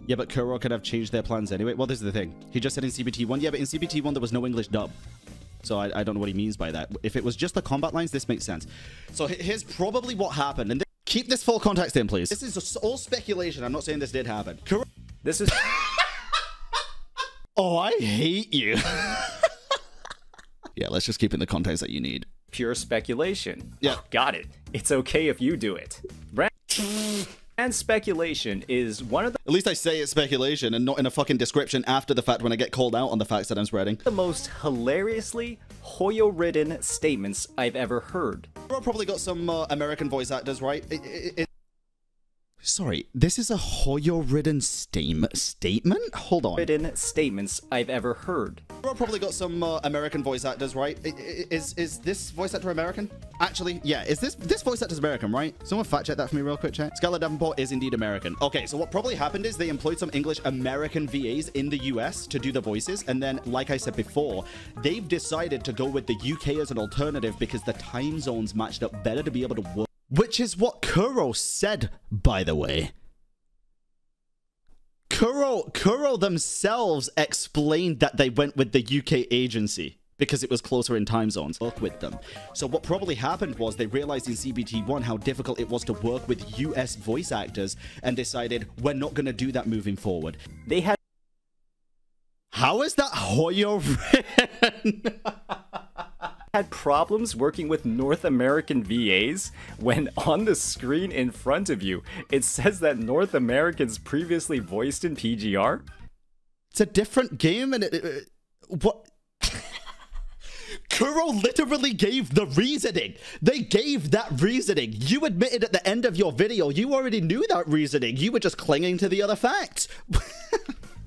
Yeah, but Kuro could have changed their plans anyway. Well, this is the thing. He just said in CBT1. Yeah, but in CBT1 there was no English dub. So I don't know what he means by that. If it was just the combat lines, this makes sense. So here's probably what happened. And keep this full context in, please. This is all speculation. I'm not saying this did happen. Kuro... This is... Oh, I hate you. Yeah, let's just keep in the context that you need. Pure speculation. Yeah. Oh, got it. It's okay if you do it. And speculation is one of the... At least I say it's speculation and not in a fucking description after the fact when I get called out on the facts that I'm spreading. The most hilariously Hoyo-ridden statements I've ever heard. Kuro probably got some American voice actors, right? Sorry, this is a Hoyo-ridden statement? Hold on. Ridden statements I've ever heard. Kuro probably got some American voice actors, right? Is this voice actor American? Actually, yeah, is this voice actor's American, right? Someone fact check that for me real quick, chat. Scarlett Davenport is indeed American. Okay, so what probably happened is they employed some English American VAs in the US to do the voices, and then, like I said before, they've decided to go with the UK as an alternative because the time zones matched up better to be able to work. Which is what Kuro said, by the way. Kuro themselves explained that they went with the UK agency because it was closer in time zones. Work with them. So what probably happened was they realized in CBT1 how difficult it was to work with US voice actors and decided we're not going to do that moving forward. They had... How is that Hoyo written? Had problems working with North American VAs when on the screen in front of you it says that North Americans previously voiced in PGR? It's a different game and what? Kuro literally gave the reasoning. They gave that reasoning. You admitted at the end of your video you already knew that reasoning. You were just clinging to the other facts.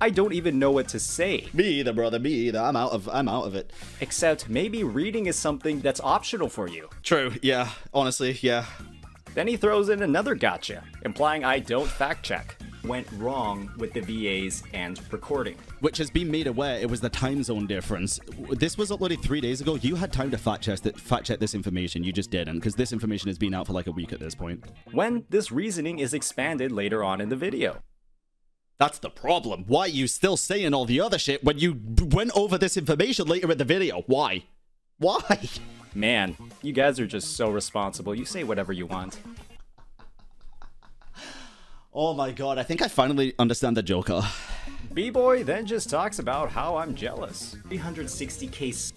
I don't even know what to say. Me either, brother. Me either. I'm out of it. Except maybe reading is something that's optional for you. True. Yeah. Honestly, yeah. Then he throws in another gotcha, implying I don't fact check. Went wrong with the VAs and recording. Which has been made aware it was the time zone difference. This was uploaded 3 days ago. You had time to fact check this information. You just didn't, because this information has been out for like a week at this point. When this reasoning is expanded later on in the video. That's the problem. Why are you still saying all the other shit when you went over this information later in the video? Why? Why? Man, you guys are just so responsible. You say whatever you want. Oh my god, I think I finally understand the Joker. B-Boy then just talks about how I'm jealous. 360k...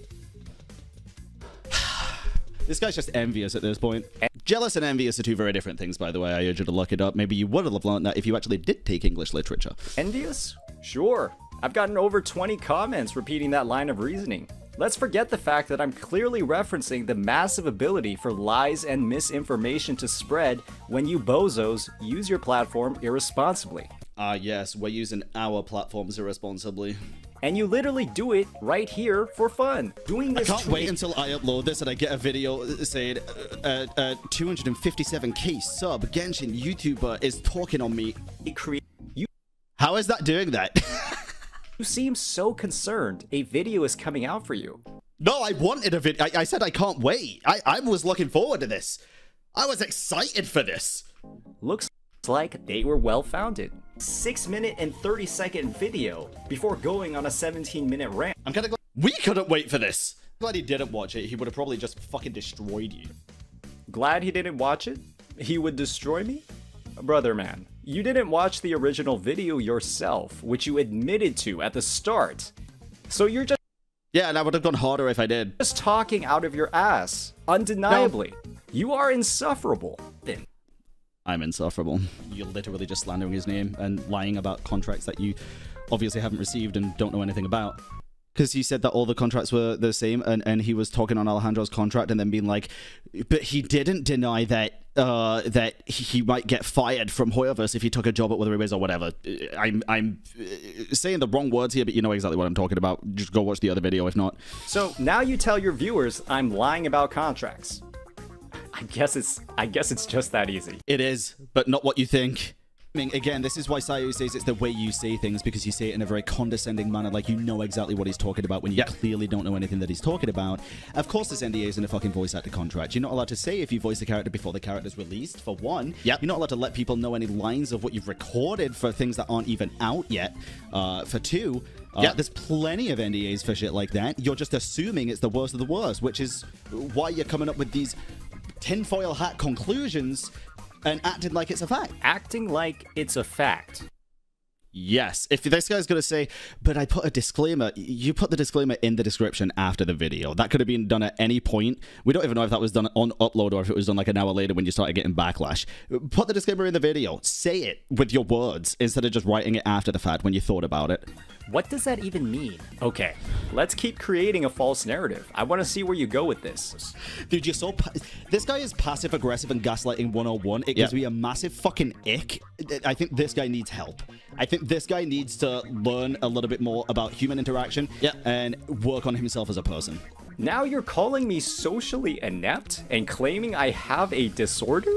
This guy's just envious at this point. Jealous and envious are two very different things, by the way. I urge you to look it up. Maybe you would have learned that if you actually did take English literature. Envious? Sure. I've gotten over 20 comments repeating that line of reasoning. Let's forget the fact that I'm clearly referencing the massive ability for lies and misinformation to spread when you bozos use your platform irresponsibly. Yes, we're using our platforms irresponsibly. And you literally do it right here for fun. Doing this I can't wait until I upload this and I get a video saying 257k sub Genshin YouTuber is talking on me. How is that doing that? You seem so concerned. A video is coming out for you. No, I wanted a video. I said I can't wait. I was looking forward to this. I was excited for this. Looks like they were well-founded. 6-minute and 30-second video before going on a 17-minute rant. I'm kind of glad we couldn't wait for this. Glad he didn't watch it. He would have probably just fucking destroyed you. Glad he didn't watch it? He would destroy me? Brother man, you didn't watch the original video yourself, which you admitted to at the start. So you're just... Yeah, and I would have gone harder if I did. Just talking out of your ass. Undeniably. No. You are insufferable. I'm insufferable. You're literally just slandering his name and lying about contracts that you obviously haven't received and don't know anything about. Because he said that all the contracts were the same, and he was talking on Alejandro's contract and then being like, but he didn't deny that that he might get fired from Hoyoverse if he took a job at Wuthering or whatever. I'm saying the wrong words here, but you know exactly what I'm talking about. Just go watch the other video if not. So now you tell your viewers I'm lying about contracts. I guess it's just that easy. It is, but not what you think. I mean, again, this is why Sayo says it's the way you say things, because you say it in a very condescending manner, like you know exactly what he's talking about when you clearly don't know anything that he's talking about. Of course there's NDAs in a fucking voice actor contract. You're not allowed to say if you voice the character before the character's released, for one. You're not allowed to let people know any lines of what you've recorded for things that aren't even out yet. For two, there's plenty of NDAs for shit like that. You're just assuming it's the worst of the worst, which is why you're coming up with these tinfoil hat conclusions and acting like it's a fact. Acting like it's a fact. Yes. If this guy's going to say, but I put a disclaimer, you put the disclaimer in the description after the video. That could have been done at any point. We don't even know if that was done on upload or if it was done like an hour later when you started getting backlash. Put the disclaimer in the video. Say it with your words instead of just writing it after the fact when you thought about it. What does that even mean? Okay, let's keep creating a false narrative. I want to see where you go with this. Dude, you're so... This guy is passive-aggressive and gaslighting 101. It gives me a massive fucking ick. I think this guy needs help. I think this guy needs to learn a little bit more about human interaction and work on himself as a person. Now you're calling me socially inept and claiming I have a disorder?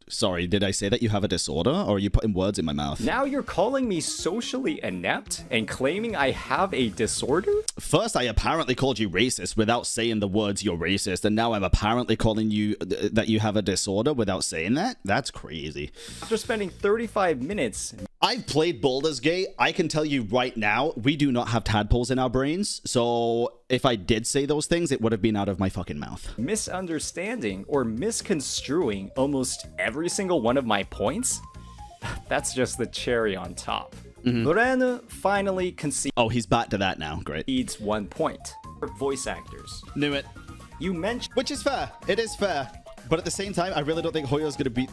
Sorry, did I say that you have a disorder, or are you putting words in my mouth? Now you're calling me socially inept and claiming I have a disorder? First, I apparently called you racist without saying the words you're racist, and now I'm apparently calling you that you have a disorder without saying that? That's crazy. After spending 35 minutes... I've played Baldur's Gate. I can tell you right now, we do not have tadpoles in our brains, so if I did say those things, it would have been out of my fucking mouth. Misunderstanding or misconstruing almost every single one of my points? That's just the cherry on top. Lorena finally concedes... Oh, he's back to that now. Great. 1 point. Voice actors. Knew it. You mentioned... Which is fair. It is fair. But at the same time, I really don't think Hoyo's going to be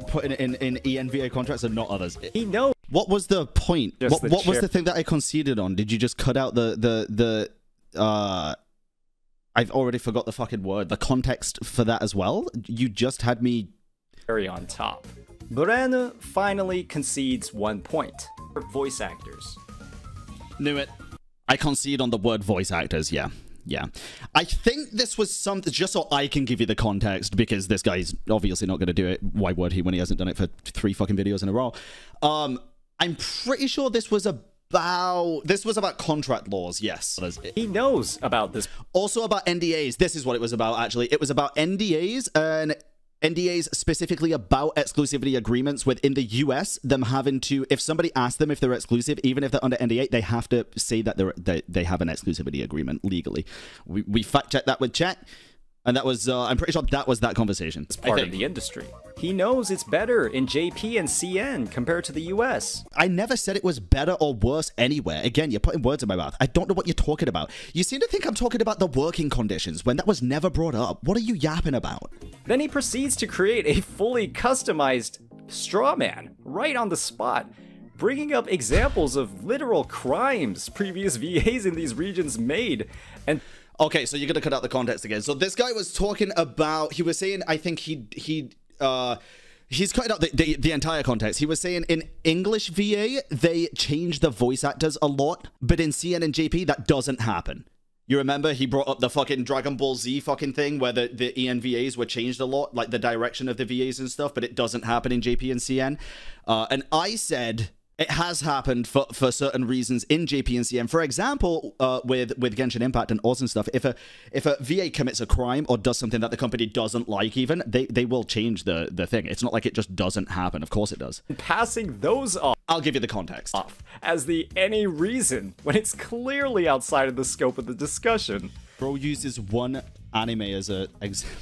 putting it in ENVA contracts and not others. He knows. What was the point? What was the thing that I conceded on? Did you just cut out I've already forgot the fucking word. The context for that as well? You just had me... Cherry on top. Lorena finally concedes 1 point. Voice actors. Knew it. I concede on the word voice actors, yeah. Yeah. I think this was something, just so I can give you the context, because this guy's obviously not going to do it. Why would he when he hasn't done it for 3 fucking videos in a row? I'm pretty sure this was about contract laws, yes. He knows about this. Also about NDAs. This is what it was about, actually. It was about NDAs, and NDAs specifically about exclusivity agreements within the US, them having to, if somebody asks them if they're exclusive, even if they're under NDA, they have to say that they have an exclusivity agreement legally. We fact-checked that with chat, and that was, I'm pretty sure that was that conversation. It's part of the industry. He knows it's better in JP and CN compared to the US. I never said it was better or worse anywhere. Again, you're putting words in my mouth. I don't know what you're talking about. You seem to think I'm talking about the working conditions when that was never brought up. What are you yapping about? Then he proceeds to create a fully customized straw man right on the spot, bringing up examples of literal crimes previous VAs in these regions made. And okay, so you're gonna cut out the context again. So this guy was talking about, he was saying, I think He's cutting out the entire context. He was saying in English VA, they change the voice actors a lot, but in CN and JP, that doesn't happen. You remember he brought up the fucking Dragon Ball Z fucking thing where the ENVAs were changed a lot, like the direction of the VAs and stuff, but it doesn't happen in JP and CN. And I said it has happened for certain reasons in JP and CN. For example, with Genshin Impact and Oz and stuff, if a VA commits a crime or does something that the company doesn't like even, they will change the thing. It's not like it just doesn't happen. Of course it does. Passing those off. I'll give you the context. As the any reason when it's clearly outside of the scope of the discussion. Bro uses one anime as a example.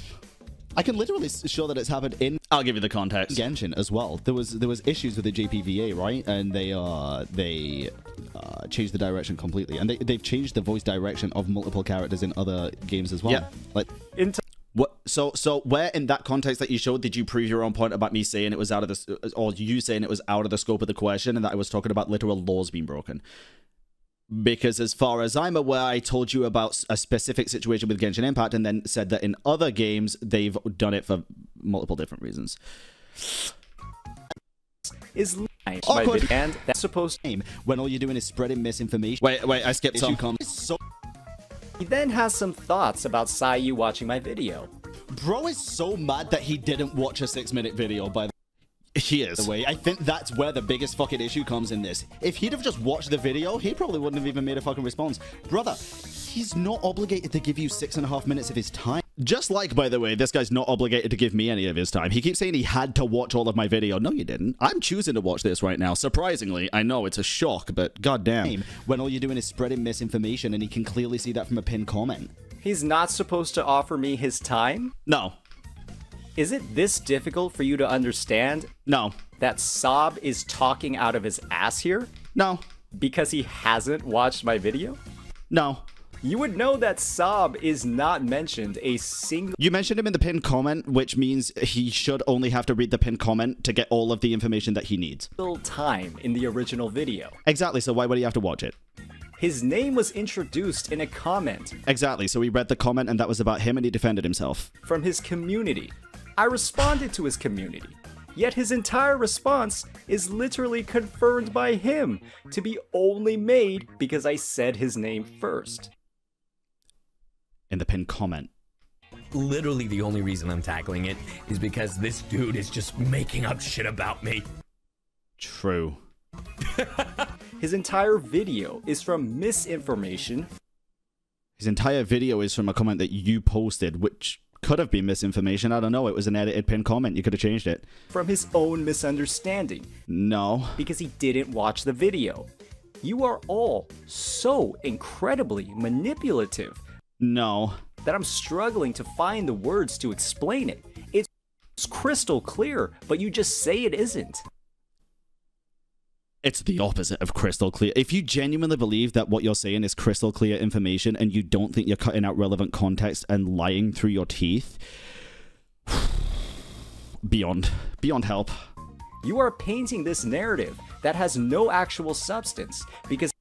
I can literally show that it's happened in. I'll give you the context. Genshin as well. There was issues with the JPVA, right? And they changed the direction completely, and they've changed the voice direction of multiple characters in other games as well. Yeah, like what? So where in that context that you showed did you prove your own point about me saying it was out of the, or you saying it was out of the scope of the question, and that I was talking about literal laws being broken? Because as far as I'm aware, I told you about a specific situation with Genshin Impact and then said that in other games, they've done it for multiple different reasons. Is awkward. And that's supposed to when all you're doing is spreading misinformation. Wait, I skipped some. He then has some thoughts about Sayu watching my video. Bro is so mad that he didn't watch a 6-minute video, by the He is. The way, I think that's where the biggest fucking issue comes in this. If he'd have just watched the video, he probably wouldn't have even made a fucking response. Brother, he's not obligated to give you 6.5 minutes of his time. Just like, by the way, this guy's not obligated to give me any of his time. He keeps saying he had to watch all of my video. No, you didn't. I'm choosing to watch this right now. Surprisingly, I know it's a shock, but goddamn. When all you're doing is spreading misinformation, and he can clearly see that from a pinned comment. He's not supposed to offer me his time? No. Is it this difficult for you to understand? No. That Saab is talking out of his ass here? No. Because he hasn't watched my video? No. You would know that Saab is not mentioned a single... You mentioned him in the pinned comment, which means he should only have to read the pinned comment to get all of the information that he needs. ...time in the original video. Exactly, so why would he have to watch it? His name was introduced in a comment. Exactly, so he read the comment and that was about him and he defended himself. From his community. I responded to his community, yet his entire response is literally confirmed by him to be only made because I said his name first. In the pinned comment. Literally the only reason I'm tackling it is because this dude is just making up shit about me. True. His entire video is from misinformation. His entire video is from a comment that you posted, which... could have been misinformation. I don't know. It was an edited pinned comment. You could have changed it. From his own misunderstanding. No. Because he didn't watch the video. You are all so incredibly manipulative. No. That I'm struggling to find the words to explain it. It's crystal clear, but you just say it isn't. It's the opposite of crystal clear. If you genuinely believe that what you're saying is crystal clear information and you don't think you're cutting out relevant context and lying through your teeth, beyond help. You are painting this narrative that has no actual substance because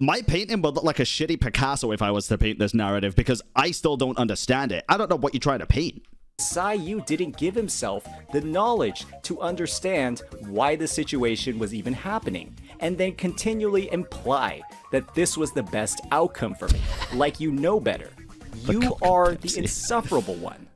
my painting would look like a shitty Picasso if I was to paint this narrative because I still don't understand it. I don't know what you're trying to paint. Sayu didn't give himself the knowledge to understand why the situation was even happening, and then continually imply that this was the best outcome for me, like you know better. You are the insufferable one.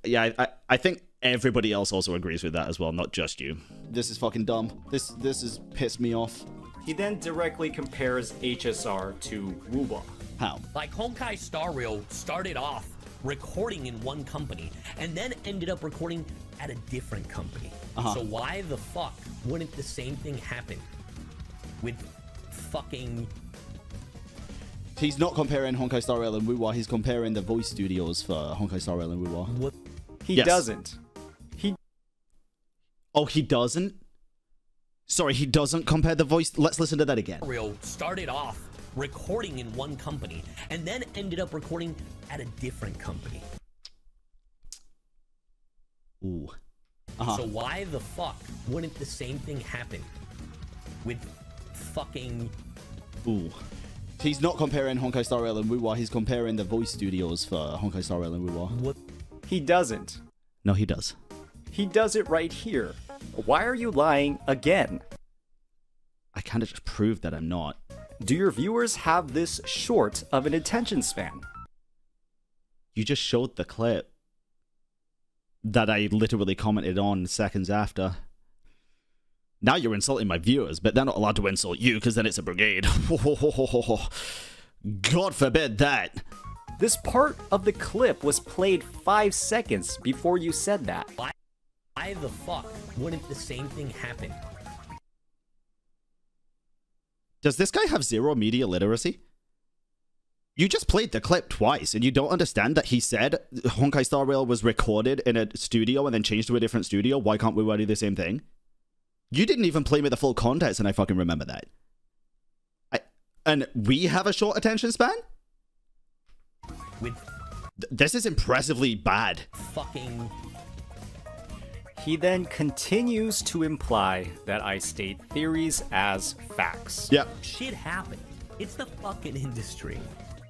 Yeah, I think everybody else also agrees with that as well, not just you. This is fucking dumb. This has pissed me off. He then directly compares HSR to Wuba. How? Like Honkai Star Rail started off recording in one company and then ended up recording at a different company. So why the fuck wouldn't the same thing happen with fucking... He's not comparing Honkai Star Rail and Wuwa, he's comparing the voice studios for Honkai Star Rail and Wuwa. What? He doesn't. Oh, he doesn't? Sorry, he doesn't compare the voice... Let's listen to that again. Rail started off recording in one company and then ended up recording at a different company. Ooh. So why the fuck wouldn't the same thing happen with fucking... Ooh. He's not comparing Honkai Star Rail and Wuwa, he's comparing the voice studios for Honkai Star Rail and Wuwa. What? He doesn't. No, he does. He does it right here. Why are you lying again? I kind of just proved that I'm not. Do your viewers have this short of an attention span? You just showed the clip that I literally commented on seconds after. Now you're insulting my viewers, but they're not allowed to insult you because then it's a brigade. God forbid that. This part of the clip was played 5 seconds before you said that. Why the fuck wouldn't the same thing happen? Does this guy have zero media literacy? You just played the clip twice, and you don't understand that he said Honkai Star Rail was recorded in a studio and then changed to a different studio? Why can't we do the same thing? You didn't even play me the full context, and I fucking remember that. And we have a short attention span? This is impressively bad. Fucking... He then continues to imply that I state theories as facts. Yeah. Shit happened. It's the fucking industry.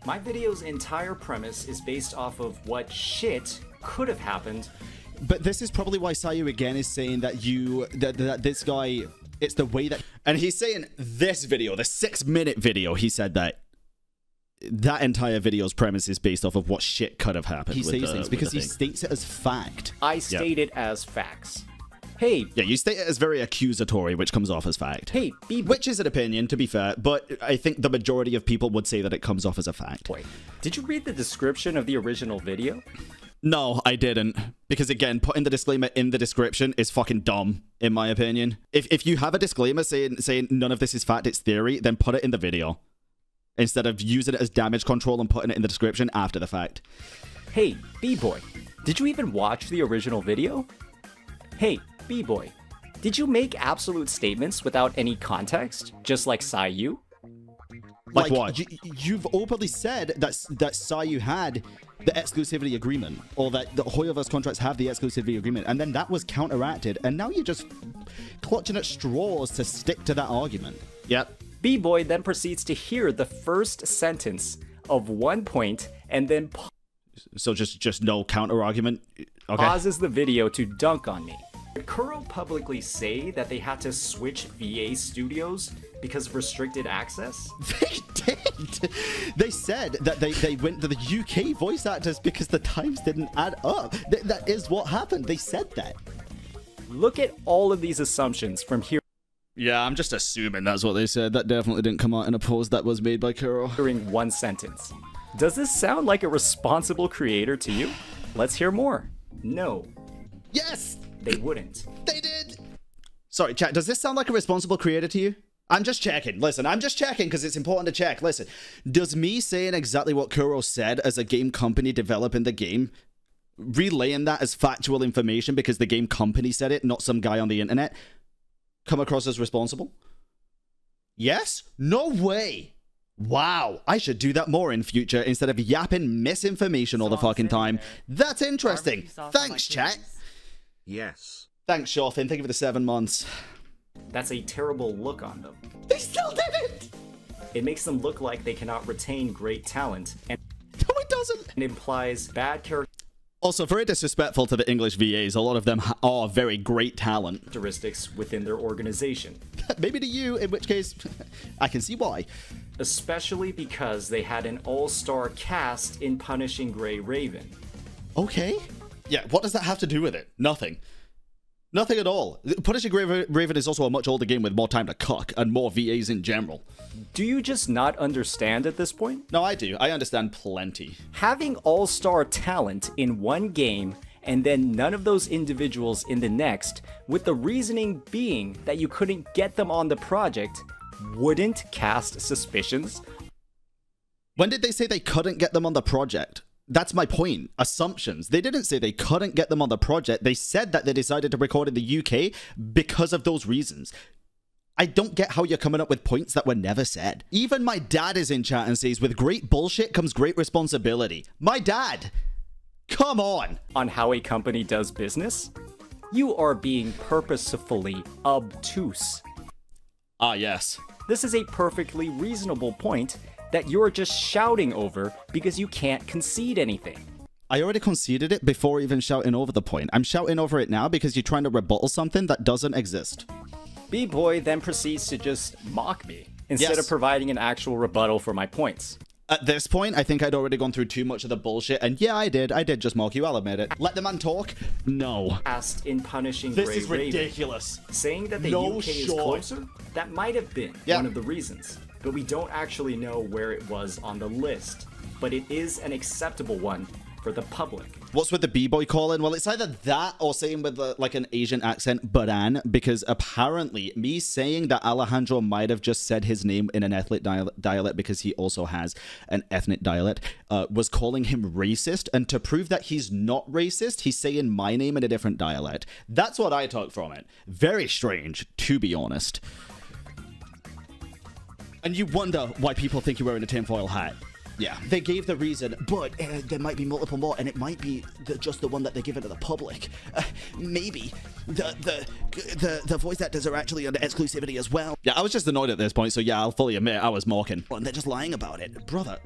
My video's entire premise is based off of what shit could have happened. But this is probably why Sayu again is saying that that this guy, it's the way that... And he's saying this video, the 6-minute video, he said that entire video's premise is based off of what shit could have happened. He says things because he states it as fact. I state it as facts. Hey. Yeah, you state it as very accusatory, which comes off as fact. Hey, which is an opinion, to be fair, but I think the majority of people would say that it comes off as a fact. Wait, did you read the description of the original video? No, I didn't. Because again, putting the disclaimer in the description is fucking dumb, in my opinion. If you have a disclaimer saying none of this is fact, it's theory, then put it in the video. Instead of using it as damage control and putting it in the description after the fact. Hey, B-Boy, did you even watch the original video? Hey, B-Boy, did you make absolute statements without any context, just like Sayu? Like what? You've openly said that Sayu had the exclusivity agreement, or that the Hoyoverse contracts have the exclusivity agreement, and then that was counteracted, and now you're just clutching at straws to stick to that argument. Yep. B-Boy then proceeds to hear the first sentence of one point and then so just no counter argument. Okay. Pauses the video to dunk on me. Did Kuro publicly say that they had to switch VA studios because of restricted access? They did. They said that they went to the UK voice actors because the times didn't add up. That is what happened. They said that. Look at all of these assumptions from here. Yeah, I'm just assuming that's what they said. That definitely didn't come out in a post that was made by Kuro. During one sentence. Does this sound like a responsible creator to you? Let's hear more. No. Yes! They wouldn't. They did! Sorry, chat, does this sound like a responsible creator to you? I'm just checking. Listen, I'm just checking because it's important to check. Listen, does me saying exactly what Kuro said as a game company developing the game, relaying that as factual information because the game company said it, not some guy on the internet, come across as responsible? Yes? No way! Wow, I should do that more in future instead of yapping misinformation all the fucking time. That's interesting. Thanks, chat. Yes. Thanks, Shothin. Thank you for the 7 months. That's a terrible look on them. They still did it! It makes them look like they cannot retain great talent, and no, it doesn't. It implies bad character. Also, very disrespectful to the English VAs. A lot of them are very great talent. Characteristics within their organization. Maybe to you, in which case, I can see why. Especially because they had an all-star cast in Punishing Gray Raven. Okay. Yeah, what does that have to do with it? Nothing. Nothing at all. Punishing Gray Raven is also a much older game with more time to cook and more VAs in general. Do you just not understand at this point? No, I do. I understand plenty. Having all-star talent in one game and then none of those individuals in the next, with the reasoning being that you couldn't get them on the project, wouldn't cast suspicions? When did they say they couldn't get them on the project? That's my point. Assumptions. They didn't say they couldn't get them on the project. They said that they decided to record in the UK because of those reasons. I don't get how you're coming up with points that were never said. Even my dad is in chat and says, with great bullshit comes great responsibility. My dad! Come on! On how a company does business? You are being purposefully obtuse. Ah, yes. This is a perfectly reasonable point that you're just shouting over because you can't concede anything. I already conceded it before even shouting over the point. I'm shouting over it now because you're trying to rebuttal something that doesn't exist. B-Boy then proceeds to just mock me instead of providing an actual rebuttal for my points. At this point, I think I'd already gone through too much of the bullshit, and yeah, I did just mock you, I'll admit it. Let the man talk? No. Asked in punishing This Grey is ridiculous. Raven, saying that the UK is closer? That might have been one of the reasons, but we don't actually know where it was on the list. But it is an acceptable one for the public. What's with the B-boy calling? Well, it's either that or saying with like an Asian accent, Baran, because apparently me saying that Alejandro might have just said his name in an ethnic dialect because he also has an ethnic dialect, was calling him racist. And to prove that he's not racist, he's saying my name in a different dialect. That's what I took from it. Very strange, to be honest. And you wonder why people think you're wearing a tinfoil hat. Yeah, they gave the reason, but there might be multiple more, and it might be just the one that they give it to the public. Maybe the voice actors are actually under exclusivity as well. Yeah, I was just annoyed at this point, so yeah, I'll fully admit I was mocking. And they're just lying about it. Brother,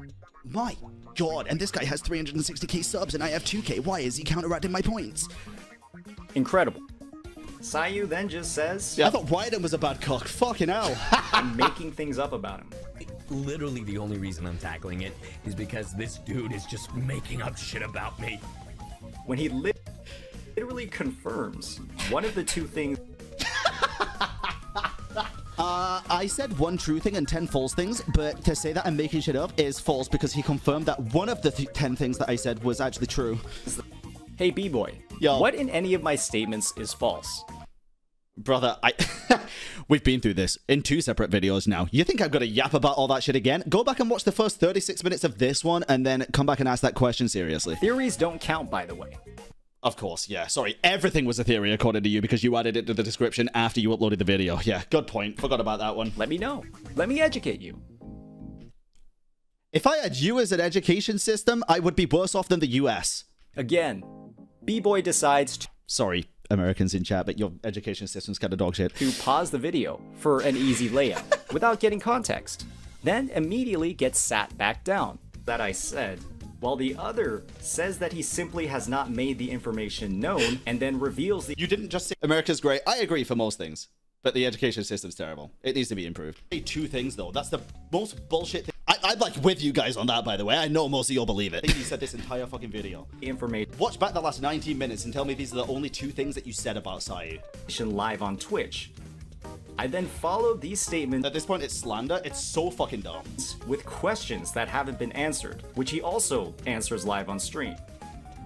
my God, and this guy has 360k subs and I have 2k. Why is he counteracting my points? Incredible. Sayu then just says... Yeah, I thought Wyden was a bad cock. Fucking hell. I'm making things up about him. Literally the only reason I'm tackling it is because this dude is just making up shit about me. When he literally confirms one of the two things... I said one true thing and 10 false things, but to say that I'm making shit up is false because he confirmed that one of the 10 things that I said was actually true. Hey, B-Boy. Yo. What in any of my statements is false? Brother, we've been through this in 2 separate videos now. You think I've got to yap about all that shit again? Go back and watch the first 36 minutes of this one and then come back and ask that question seriously. Theories don't count, by the way. Of course, yeah. Sorry, everything was a theory according to you because you added it to the description after you uploaded the video. Yeah, good point. Forgot about that one. Let me know. Let me educate you. If I had you as an education system, I would be worse off than the US. Again, B-Boy decides to... Sorry, Americans in chat, but your education system's kind of dog shit. To pause the video for an easy layup without getting context. Then immediately gets sat back down. That I said, while the other says that he simply has not made the information known and then reveals the... You didn't just say America's great. I agree for most things, but the education system's terrible. It needs to be improved. Say 2 things though. That's the most bullshit thing. I'm like with you guys on that, by the way. I know most of you'll believe it. I think you said this entire fucking video. Information. Watch back the last 19 minutes and tell me these are the only 2 things that you said about Sayu. Live on Twitch. I then followed these statements. At this point, it's slander. It's so fucking dumb. With questions that haven't been answered, which he also answers live on stream.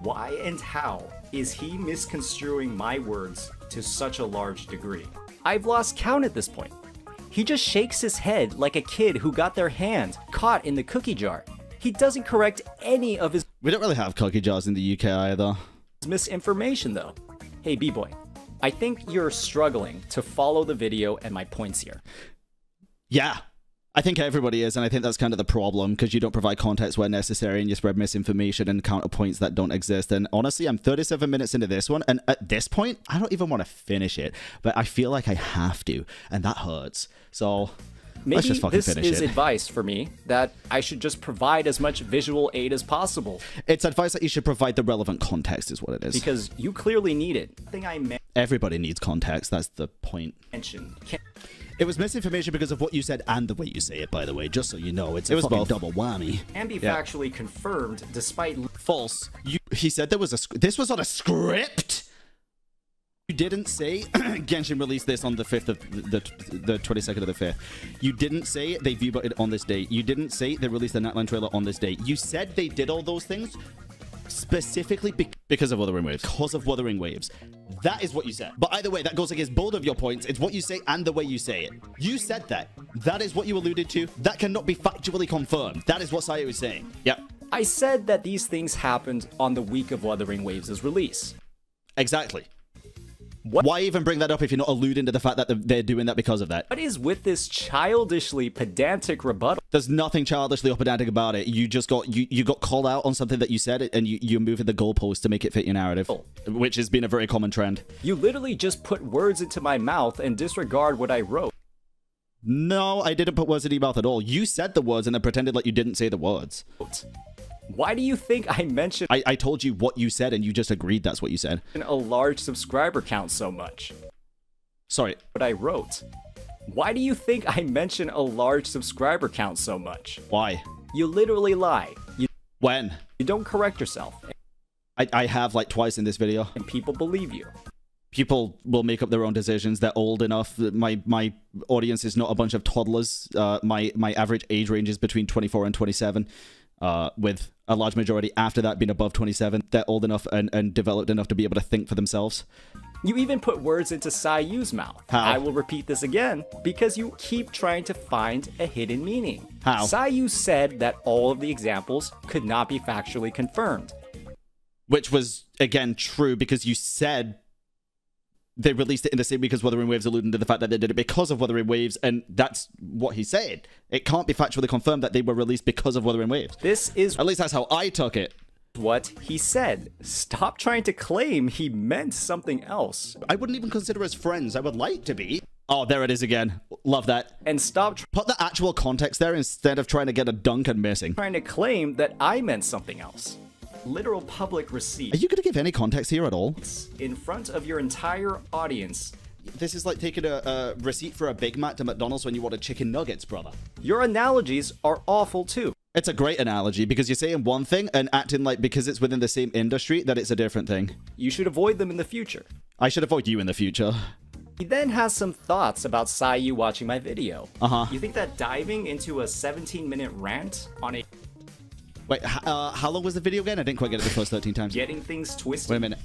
Why and how is he misconstruing my words to such a large degree? I've lost count at this point. He just shakes his head like a kid who got their hand caught in the cookie jar. He doesn't correct any of his... We don't really have cookie jars in the UK either. Misinformation though. Hey B-Boy, I think you're struggling to follow the video and my points here. Yeah, I think everybody is, and I think that's kind of the problem, because you don't provide context where necessary, and you spread misinformation and counterpoints that don't exist. And honestly, I'm 37 minutes into this one, and at this point, I don't even want to finish it, but I feel like I have to, and that hurts. So maybe let's just fucking this finish is it. Advice for me that I should just provide as much visual aid as possible. It's advice that you should provide the relevant context is what it is. Because you clearly need it. Everybody needs context, that's the point. It was misinformation because of what you said and the way you say it, by the way, just so you know. It was fucking both. Double whammy. And be factually confirmed despite... False. He said there was this was on a script? You didn't say Genshin released this on the 5th of the 22nd of the 5th. You didn't say they viewbotted on this date. You didn't say they released the Nightline trailer on this date. You said they did all those things specifically because of Wuthering Waves. Because of Wuthering Waves. That is what you said. But either way, that goes against both of your points. It's what you say and the way you say it. You said that. That is what you alluded to. That cannot be factually confirmed. That is what Sayu is saying. Yep. I said that these things happened on the week of Wuthering Waves' release. Exactly. Why even bring that up if you're not alluding to the fact that they're doing that because of that? What is with this childishly pedantic rebuttal? There's nothing childishly or pedantic about it. You just got you got called out on something that you said, and you're moving the goalpost to make it fit your narrative, which has been a very common trend. You literally just put words into my mouth and disregard what I wrote. No, I didn't put words in your mouth at all. You said the words and then pretended like you didn't say the words. Why do you think I mentioned I told you what you said and you just agreed that's what you said. a large subscriber count so much? Sorry. What I wrote. Why do you think I mention a large subscriber count so much? Why? You literally lie. When? You don't correct yourself. I have like twice in this video. And people believe you. People will make up their own decisions. They're old enough. My audience is not a bunch of toddlers. My average age range is between 24 and 27, with a large majority after that being above 27. They're old enough and developed enough to be able to think for themselves. You even put words into Sayu's mouth. How? I will repeat this again, because you keep trying to find a hidden meaning. How? Sayu said that all of the examples could not be factually confirmed. Which was, again, true, because you said they released it in the same week as Wuthering Waves, alluding to the fact that they did it because of Wuthering Waves, and that's what he said. It can't be factually confirmed that they were released because of Wuthering Waves. This is at least that's how I took it. What he said. Stop trying to claim he meant something else. I wouldn't even consider us friends. I would like to be. Oh, there it is again. Love that. And stop put the actual context there instead of trying to get a dunk and missing. Trying to claim that I meant something else. Literal public receipt. Are you going to give any context here at all? In front of your entire audience. This is like taking a receipt for a Big Mac to McDonald's when you order chicken nuggets, brother. Your analogies are awful too. It's a great analogy because you're saying one thing and acting like because it's within the same industry that it's a different thing. You should avoid them in the future. I should avoid you in the future. He then has some thoughts about Sayu watching my video. Uh-huh. You think that diving into a 17-minute rant on a... Wait, how long was the video again? I didn't quite get it the first 13 times. Getting things twisted. Wait a minute.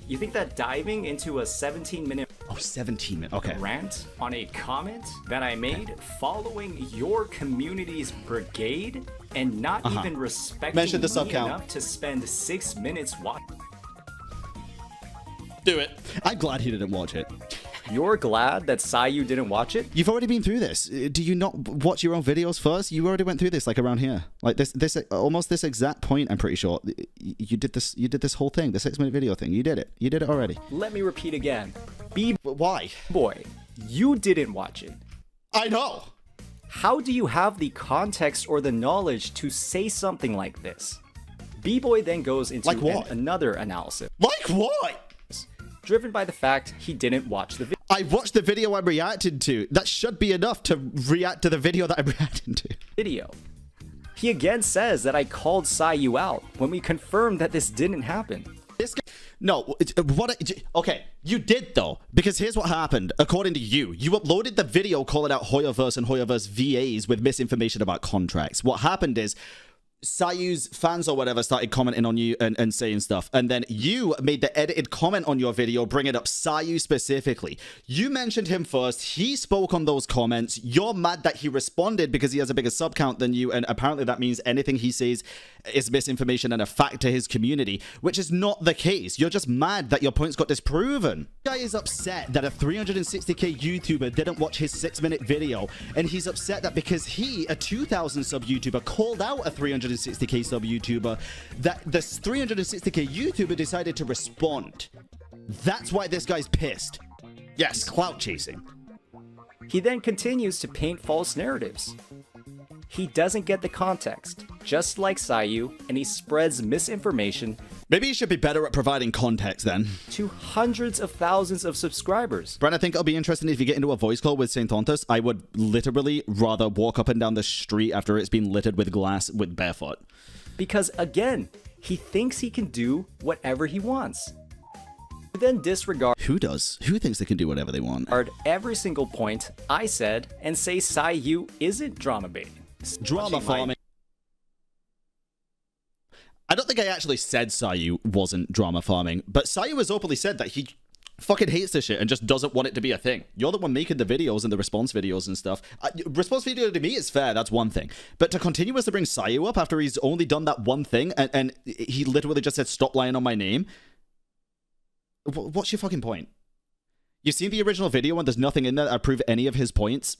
You think that diving into a 17-minute... Oh, 17 minutes. Okay. Rant on a comment that I made following your community's brigade and not even respecting Mention the me sub count enough to spend 6 minutes watching. Do it. I'm glad he didn't watch it. You're glad that Sayu didn't watch it? You've already been through this. Do you not watch your own videos first? You already went through this, like around here, like this almost this exact point. I'm pretty sure you did this. You did this whole thing, the 6-minute video thing. You did it. You did it already. Let me repeat again. Why? Boy, you didn't watch it. I know. How do you have the context or the knowledge to say something like this? B-Boy then goes into another analysis. Like what? Driven by the fact he didn't watch the video. I watched the video I'm reacting to. That should be enough to react to the video that I'm reacting to. He again says that I called Sayu out when we confirmed that this didn't happen. This guy... No, okay, you did though, because here's what happened. According to you, you uploaded the video calling out Hoyoverse and Hoyoverse VAs with misinformation about contracts. What happened is Sayu's fans or whatever started commenting on you and saying stuff, and then you made the edited comment on your video bringing up Sayu specifically. You mentioned him first, he spoke on those comments, you're mad that he responded because he has a bigger sub count than you, and apparently that means anything he says is misinformation and a fact to his community, which is not the case. You're just mad that your points got disproven. The guy is upset that a 360k YouTuber didn't watch his 6-minute video, and he's upset that because he, a 2,000 sub YouTuber, called out a 360k sub YouTuber, that this 360k YouTuber decided to respond. That's why this guy's pissed. Yes, clout chasing. He then continues to paint false narratives. He doesn't get the context, just like Sayu, and he spreads misinformation. Maybe he should be better at providing context then. To hundreds of thousands of subscribers. Bran, I think it'll be interesting if you get into a voice call with Saint Tontus. I would literally rather walk up and down the street after it's been littered with glass with barefoot. Because again, he thinks he can do whatever he wants. Then disregard. Who does? Who thinks they can do whatever they want? Every single point I said and say Sayu isn't drama baiting. Drama farming. I don't think I actually said Sayu wasn't drama farming, but Sayu has openly said that he fucking hates this shit and just doesn't want it to be a thing. You're the one making the videos and the response videos and stuff. Response video to me is fair, that's one thing. But to continuously bring Sayu up after he's only done that one thing and he literally just said, stop lying on my name. What's your fucking point? You've seen the original video and there's nothing in there that prove any of his points?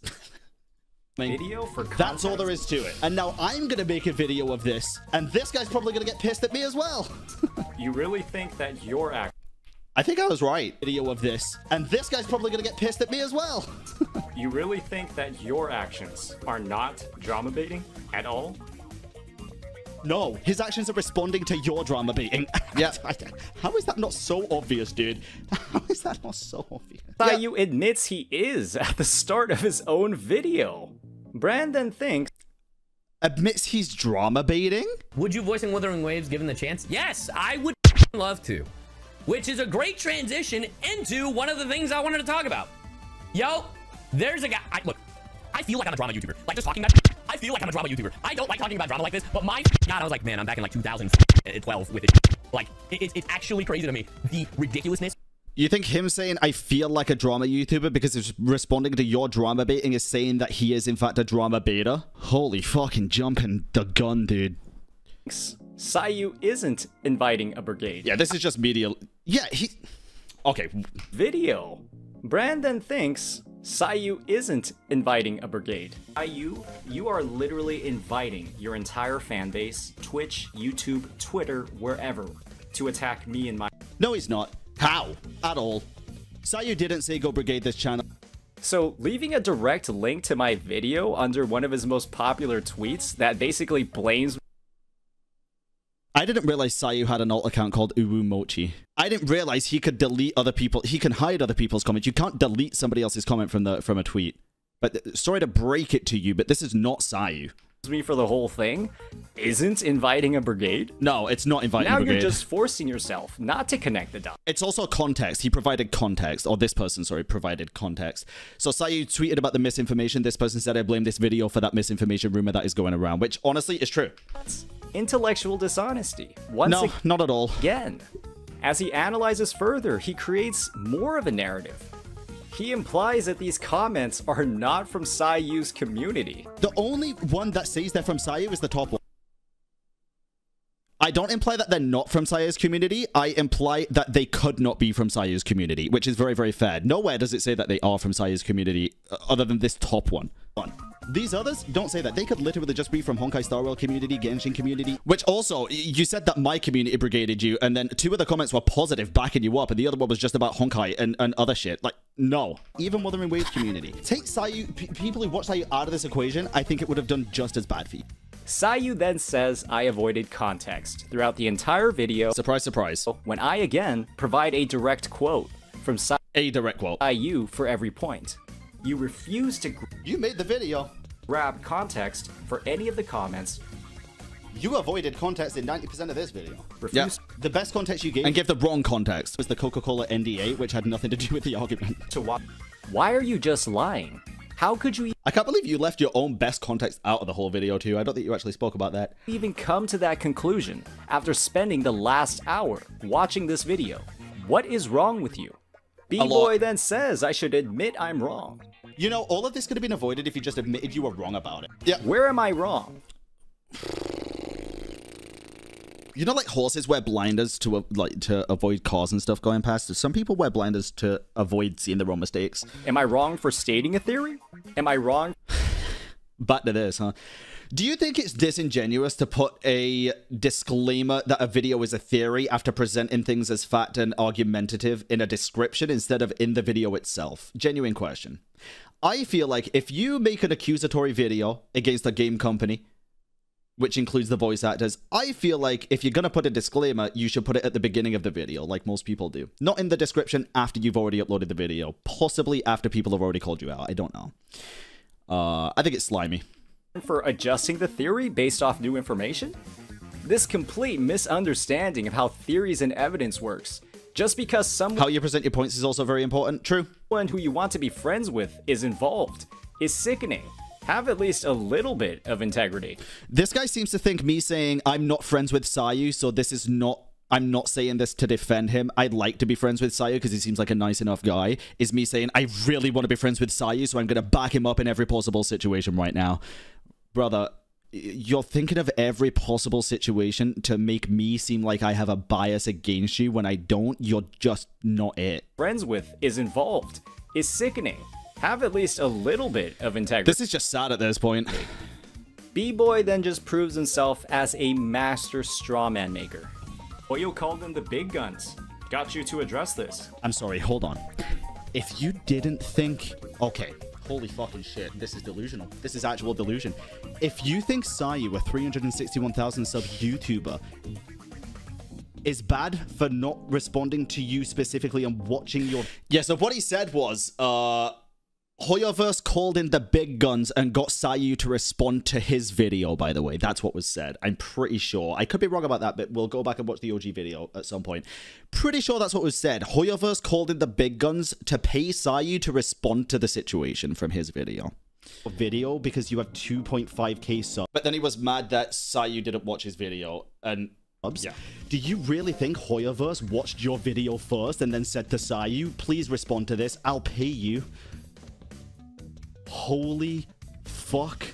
Video for context. That's all there is to it. And now I'm gonna make a video of this, and this guy's probably gonna get pissed at me as well. You really think that your act... I think I was right. Video of this, and this guy's probably gonna get pissed at me as well. You really think that your actions are not drama baiting at all? No, his actions are responding to your drama beating. Yeah. How is that not so obvious, dude? How is that not so obvious? Sayu admits he is at the start of his own video. Bran then thinks... Admits he's drama baiting? Would you voice in Wuthering Waves given the chance? Yes, I would love to. Which is a great transition into one of the things I wanted to talk about. Yo, there's a guy. Look, I feel like I'm a drama YouTuber. Like, just talking about I feel like I'm a drama YouTuber. I don't like talking about drama like this, but my God, I was like, man, I'm back in like 2012 with it. Like, it's actually crazy to me. The ridiculousness. You think him saying, I feel like a drama YouTuber because he's responding to your drama baiting is saying that he is in fact a drama baiter? Holy fucking jumping the gun, dude. Sayu isn't inviting a brigade. Yeah, this is just media. Yeah, he... Okay. Video. Bran then thinks Sayu isn't inviting a brigade. Sayu, you are literally inviting your entire fan base, Twitch, YouTube, Twitter, wherever, to attack me and my... No, he's not. How? At all. Sayu didn't say go brigade this channel. So, leaving a direct link to my video under one of his most popular tweets that basically blames... I didn't realize Sayu had an alt account called Uwu Mochi. I didn't realize he could delete other people. He can hide other people's comments. You can't delete somebody else's comment from a tweet. But sorry to break it to you, but this is not Sayu. Me for the whole thing isn't inviting a brigade. No, it's not inviting a brigade. Now you're just forcing yourself not to connect the dots. It's also context. He provided context, or this person, sorry, provided context. So Sayu tweeted about the misinformation. This person said, I blame this video for that misinformation rumor that is going around, which honestly is true. Intellectual dishonesty. No, not at all. Again, as he analyzes further, he creates more of a narrative. He implies that these comments are not from Sayu's community. The only one that says they're from Sayu is the top one. I don't imply that they're not from Sayu's community. I imply that they could not be from Sayu's community, which is very, very fair. Nowhere does it say that they are from Sayu's community other than this top one. These others don't say that. They could literally just be from Honkai Star Rail community, Genshin community, which also, you said that my community brigaded you, and then 2 of the comments were positive, backing you up, and the other one was just about Honkai and other shit. Like, no. Even Wuthering Waves community. Take Sayu, people who watch Sayu out of this equation, I think it would have done just as bad for you. Sayu then says I avoided context throughout the entire video. Surprise, surprise. When I again provide a direct quote from Sayu for every point. You refuse to... You made the video. Grab context for any of the comments. You avoided context in 90% of this video. Refuse. Yeah. The best context you gave... And give the wrong context. Was the Coca-Cola NDA, which had nothing to do with the argument. To what? Why are you just lying? How could you... I can't believe you left your own best context out of the whole video too. I don't think you actually spoke about that. Even come to that conclusion after spending the last hour watching this video. What is wrong with you? B-Boy then says I should admit I'm wrong. You know, all of this could have been avoided if you just admitted you were wrong about it. Yeah. Where am I wrong? You know, like horses wear blinders to avoid cars and stuff going past? Some people wear blinders to avoid seeing their own mistakes. Am I wrong for stating a theory? Am I wrong? Back to this, huh? Do you think it's disingenuous to put a disclaimer that a video is a theory after presenting things as fact and argumentative in a description instead of in the video itself? Genuine question. I feel like if you make an accusatory video against a game company, which includes the voice actors, I feel like if you're going to put a disclaimer, you should put it at the beginning of the video, like most people do. Not in the description after you've already uploaded the video. Possibly after people have already called you out. I don't know. I think it's slimy. For adjusting the theory based off new information? This complete misunderstanding of how theories and evidence works. Just because someone... How you present your points is also very important. True. Someone who you want to be friends with is involved is sickening. Have at least a little bit of integrity. This guy seems to think me saying I'm not friends with Sayu, so this is not... I'm not saying this to defend him. I'd like to be friends with Sayu because he seems like a nice enough guy. Is me saying I really want to be friends with Sayu, so I'm going to back him up in every possible situation right now. Brother, you're thinking of every possible situation to make me seem like I have a bias against you when I don't. You're just not it. Friends with is involved is sickening. Have at least a little bit of integrity. This is just sad at this point. B-Boy then just proves himself as a master strawman maker. Hoyo called them the big guns. Got you to address this. I'm sorry, hold on. If you didn't think... Okay, Holy fucking shit. This is delusional. This is actual delusion. If you think Sayu, a 361,000 sub YouTuber, is bad for not responding to you specifically and watching your... Yeah, so what he said was, Hoyoverse called in the big guns and got Sayu to respond to his video, by the way. That's what was said. I'm pretty sure. I could be wrong about that, but we'll go back and watch the OG video at some point. Pretty sure that's what was said. Hoyoverse called in the big guns to pay Sayu to respond to the situation from his video. Because you have 2.5k subs. But then he was mad that Sayu didn't watch his video and... Yeah. Do you really think Hoyoverse watched your video first and then said to Sayu, please respond to this, I'll pay you? Holy fuck.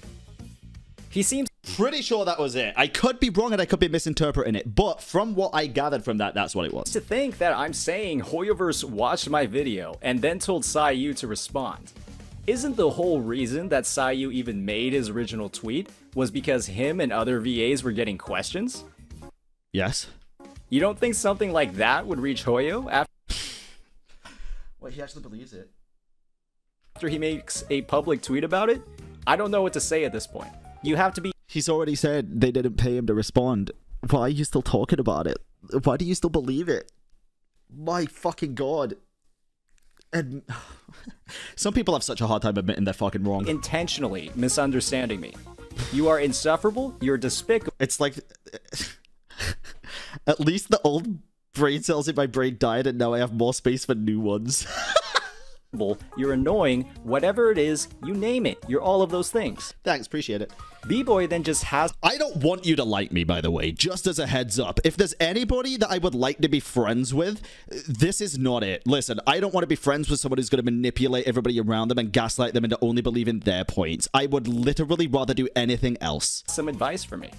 He seems pretty sure that was it. I could be wrong and I could be misinterpreting it, but from what I gathered from that, that's what it was. to think that I'm saying Hoyoverse watched my video and then told Sayu to respond. Isn't the whole reason that Sayu even made his original tweet was because him and other VAs were getting questions? Yes. You don't think something like that would reach Hoyo after... Well, he actually believes it. After he makes a public tweet about it? I don't know what to say at this point. You have to be... He's already said they didn't pay him to respond. Why are you still talking about it? Why do you still believe it? My fucking god. And some people have such a hard time admitting they're fucking wrong. Intentionally misunderstanding me. You are insufferable, you're despicable. It's like... At least the old brain cells in my brain died and now I have more space for new ones. You're annoying, whatever it is, you name it. You're all of those things. Thanks, appreciate it. B-Boy then just has... I don't want you to like me, by the way, just as a heads up. If there's anybody that I would like to be friends with, this is not it. Listen, I don't want to be friends with someone who's going to manipulate everybody around them and gaslight them into only believing their points. I would literally rather do anything else. Some advice for me.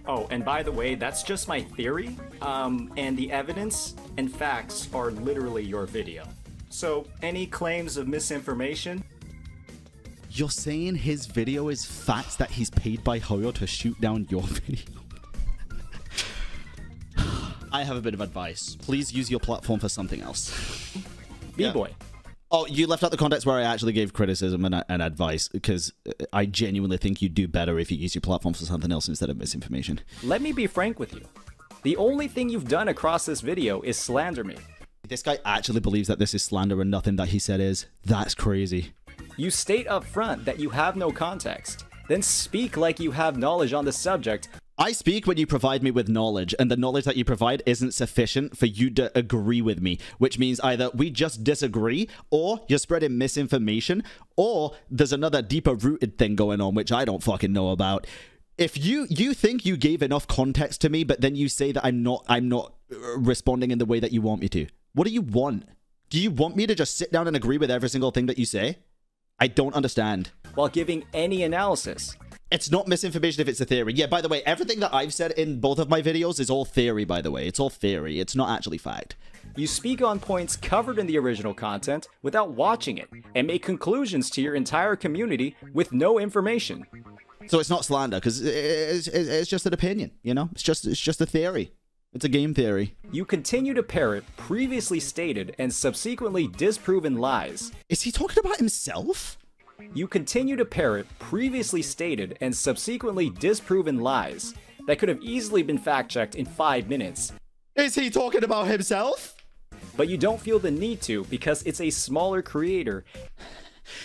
Oh, and by the way, that's just my theory, and the evidence and facts are literally your video. So, any claims of misinformation? You're saying his video is facts that he's paid by Hoyo to shoot down your video? I have a bit of advice. Please use your platform for something else. B-Boy. Yeah. Oh, you left out the context where I actually gave criticism and advice, because I genuinely think you'd do better if you use your platform for something else instead of misinformation. Let me be frank with you. The only thing you've done across this video is slander me. This guy actually believes that this is slander and nothing that he said is. That's crazy. You state up front that you have no context, then speak like you have knowledge on the subject. I speak when you provide me with knowledge, and the knowledge that you provide isn't sufficient for you to agree with me, which means either we just disagree, or you're spreading misinformation, or there's another deeper rooted thing going on, which I don't fucking know about. If you think you gave enough context to me, but then you say that I'm not responding in the way that you want me to, what do you want? Do you want me to just sit down and agree with every single thing that you say? I don't understand. While giving any analysis. It's not misinformation if it's a theory. Yeah, by the way, everything that I've said in both of my videos is all theory, by the way. It's all theory. It's not actually fact. You speak on points covered in the original content without watching it, and make conclusions to your entire community with no information. So it's not slander, because it's just an opinion, you know? It's just a theory. It's a game theory. You continue to parrot previously stated and subsequently disproven lies. Is he talking about himself? You continue to parrot previously stated and subsequently disproven lies that could have easily been fact-checked in 5 minutes. Is he talking about himself? But you don't feel the need to because it's a smaller creator.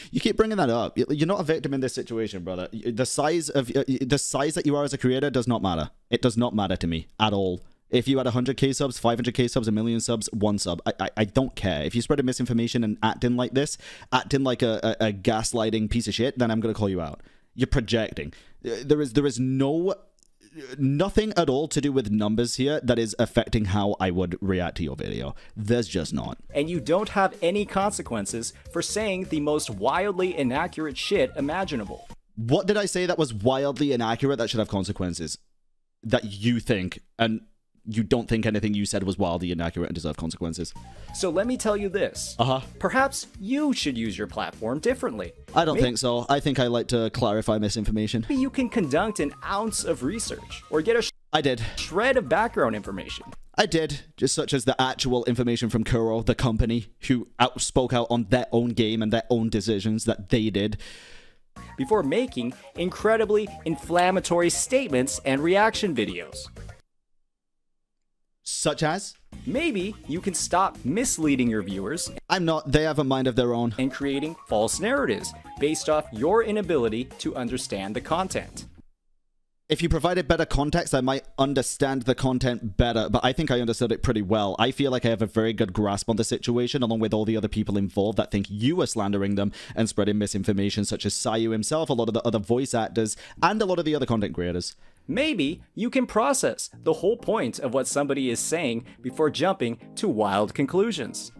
You keep bringing that up. You're not a victim in this situation, brother. The size that you are as a creator does not matter. It does not matter to me at all. If you had 100k subs, 500k subs, 1 million subs, 1 sub, I don't care. If you spread misinformation and acting like this, acting like a gaslighting piece of shit, then I'm going to call you out. You're projecting. There is nothing at all to do with numbers here that is affecting how I would react to your video. There's just not. And you don't have any consequences for saying the most wildly inaccurate shit imaginable. What did I say that was wildly inaccurate that should have consequences? That you think, and you don't think anything you said was wildly inaccurate and deserve consequences. So let me tell you this. Perhaps you should use your platform differently. I don't think so. I think I like to clarify misinformation. Maybe you can conduct an ounce of research or get a I did. shred of background information. I did, just such as the actual information from Kuro, the company, who spoke out on their own game and their own decisions that they did. Before making incredibly inflammatory statements and reaction videos. Such as? Maybe you can stop misleading your viewers. I'm not, they have a mind of their own. And creating false narratives based off your inability to understand the content. If you provided better context, I might understand the content better, but I think I understood it pretty well. I feel like I have a very good grasp on the situation, along with all the other people involved that think you are slandering them and spreading misinformation, such as Sayu himself, a lot of the other voice actors, and a lot of the other content creators. Maybe you can process the whole point of what somebody is saying before jumping to wild conclusions.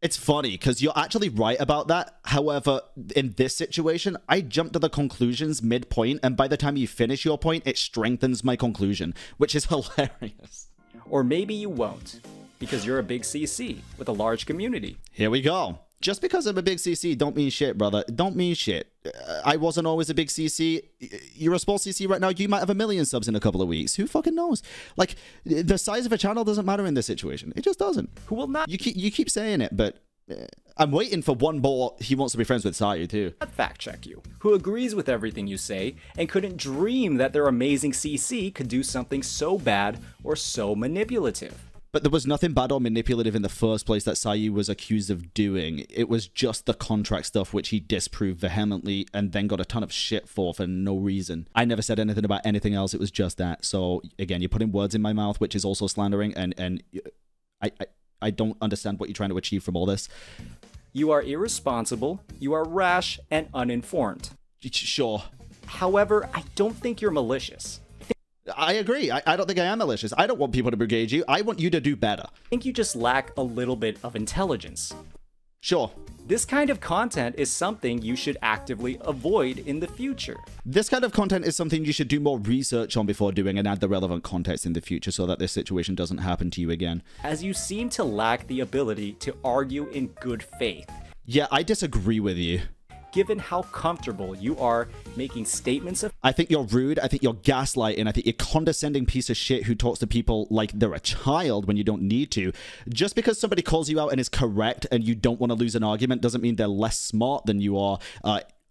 It's funny, because you're actually right about that. However, in this situation, I jumped to the conclusions midpoint, and by the time you finish your point, it strengthens my conclusion, which is hilarious. Or maybe you won't, because you're a big CC with a large community. Here we go. Just because I'm a big CC don't mean shit, brother. Don't mean shit. I wasn't always a big CC. You're a small CC right now. You might have 1 million subs in a couple of weeks. Who fucking knows? Like, the size of a channel doesn't matter in this situation. It just doesn't. Who will not? You keep saying it, but I'm waiting for one more he wants to be friends with Sayu, too. Fact check you. Who agrees with everything you say and couldn't dream that their amazing CC could do something so bad or so manipulative. But there was nothing bad or manipulative in the first place that Sayu was accused of doing. It was just the contract stuff which he disproved vehemently and then got a ton of shit for no reason. I never said anything about anything else. It was just that. So again, you're putting words in my mouth, which is also slandering, and I don't understand what you're trying to achieve from all this. You are irresponsible, you are rash, and uninformed. Sure. However, I don't think you're malicious. I agree. I don't think I am malicious. I don't want people to brigade you. I want you to do better. I think you just lack a little bit of intelligence. Sure. This kind of content is something you should actively avoid in the future. This kind of content is something you should do more research on before doing and add the relevant context in the future so that this situation doesn't happen to you again. As you seem to lack the ability to argue in good faith. Yeah, I disagree with you. Given how comfortable you are making statements of... I think you're rude, I think you're gaslighting, I think you're a condescending piece of shit who talks to people like they're a child when you don't need to. Just because somebody calls you out and is correct and you don't want to lose an argument doesn't mean they're less smart than you are.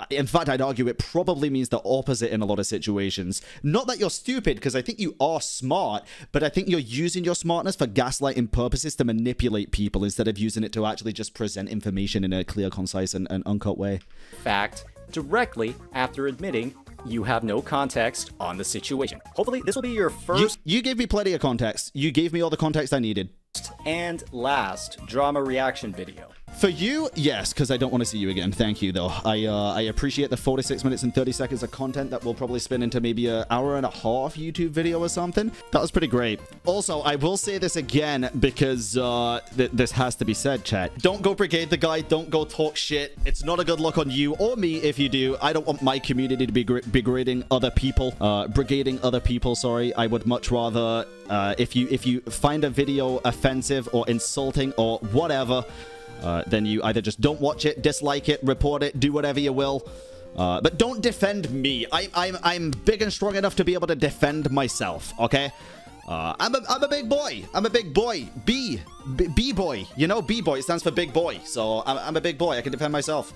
In fact, I'd argue it probably means the opposite in a lot of situations. Not that you're stupid, because I think you are smart, but I think you're using your smartness for gaslighting purposes to manipulate people instead of using it to actually just present information in a clear, concise, and uncut way. Fact, directly after admitting you have no context on the situation. Hopefully, this will be your first... You gave me plenty of context. You gave me all the context I needed. And last drama reaction video. For you, yes, because I don't want to see you again. Thank you, though. I appreciate the 46 minutes and 30 seconds of content that will probably spin into maybe an hour-and-a-half YouTube video or something. That was pretty great. Also, I will say this again because this has to be said, chat. Don't go brigade the guy. Don't go talk shit. It's not a good look on you or me if you do. I don't want my community to be brigading other people. Brigading other people, sorry. I would much rather, if you find a video offensive or insulting or whatever, then you either just don't watch it, dislike it, report it, do whatever you will. But don't defend me. I'm big and strong enough to be able to defend myself, okay? I'm a big boy. I'm a big boy. B-boy. You know, B-boy stands for big boy. So I'm a big boy. I can defend myself.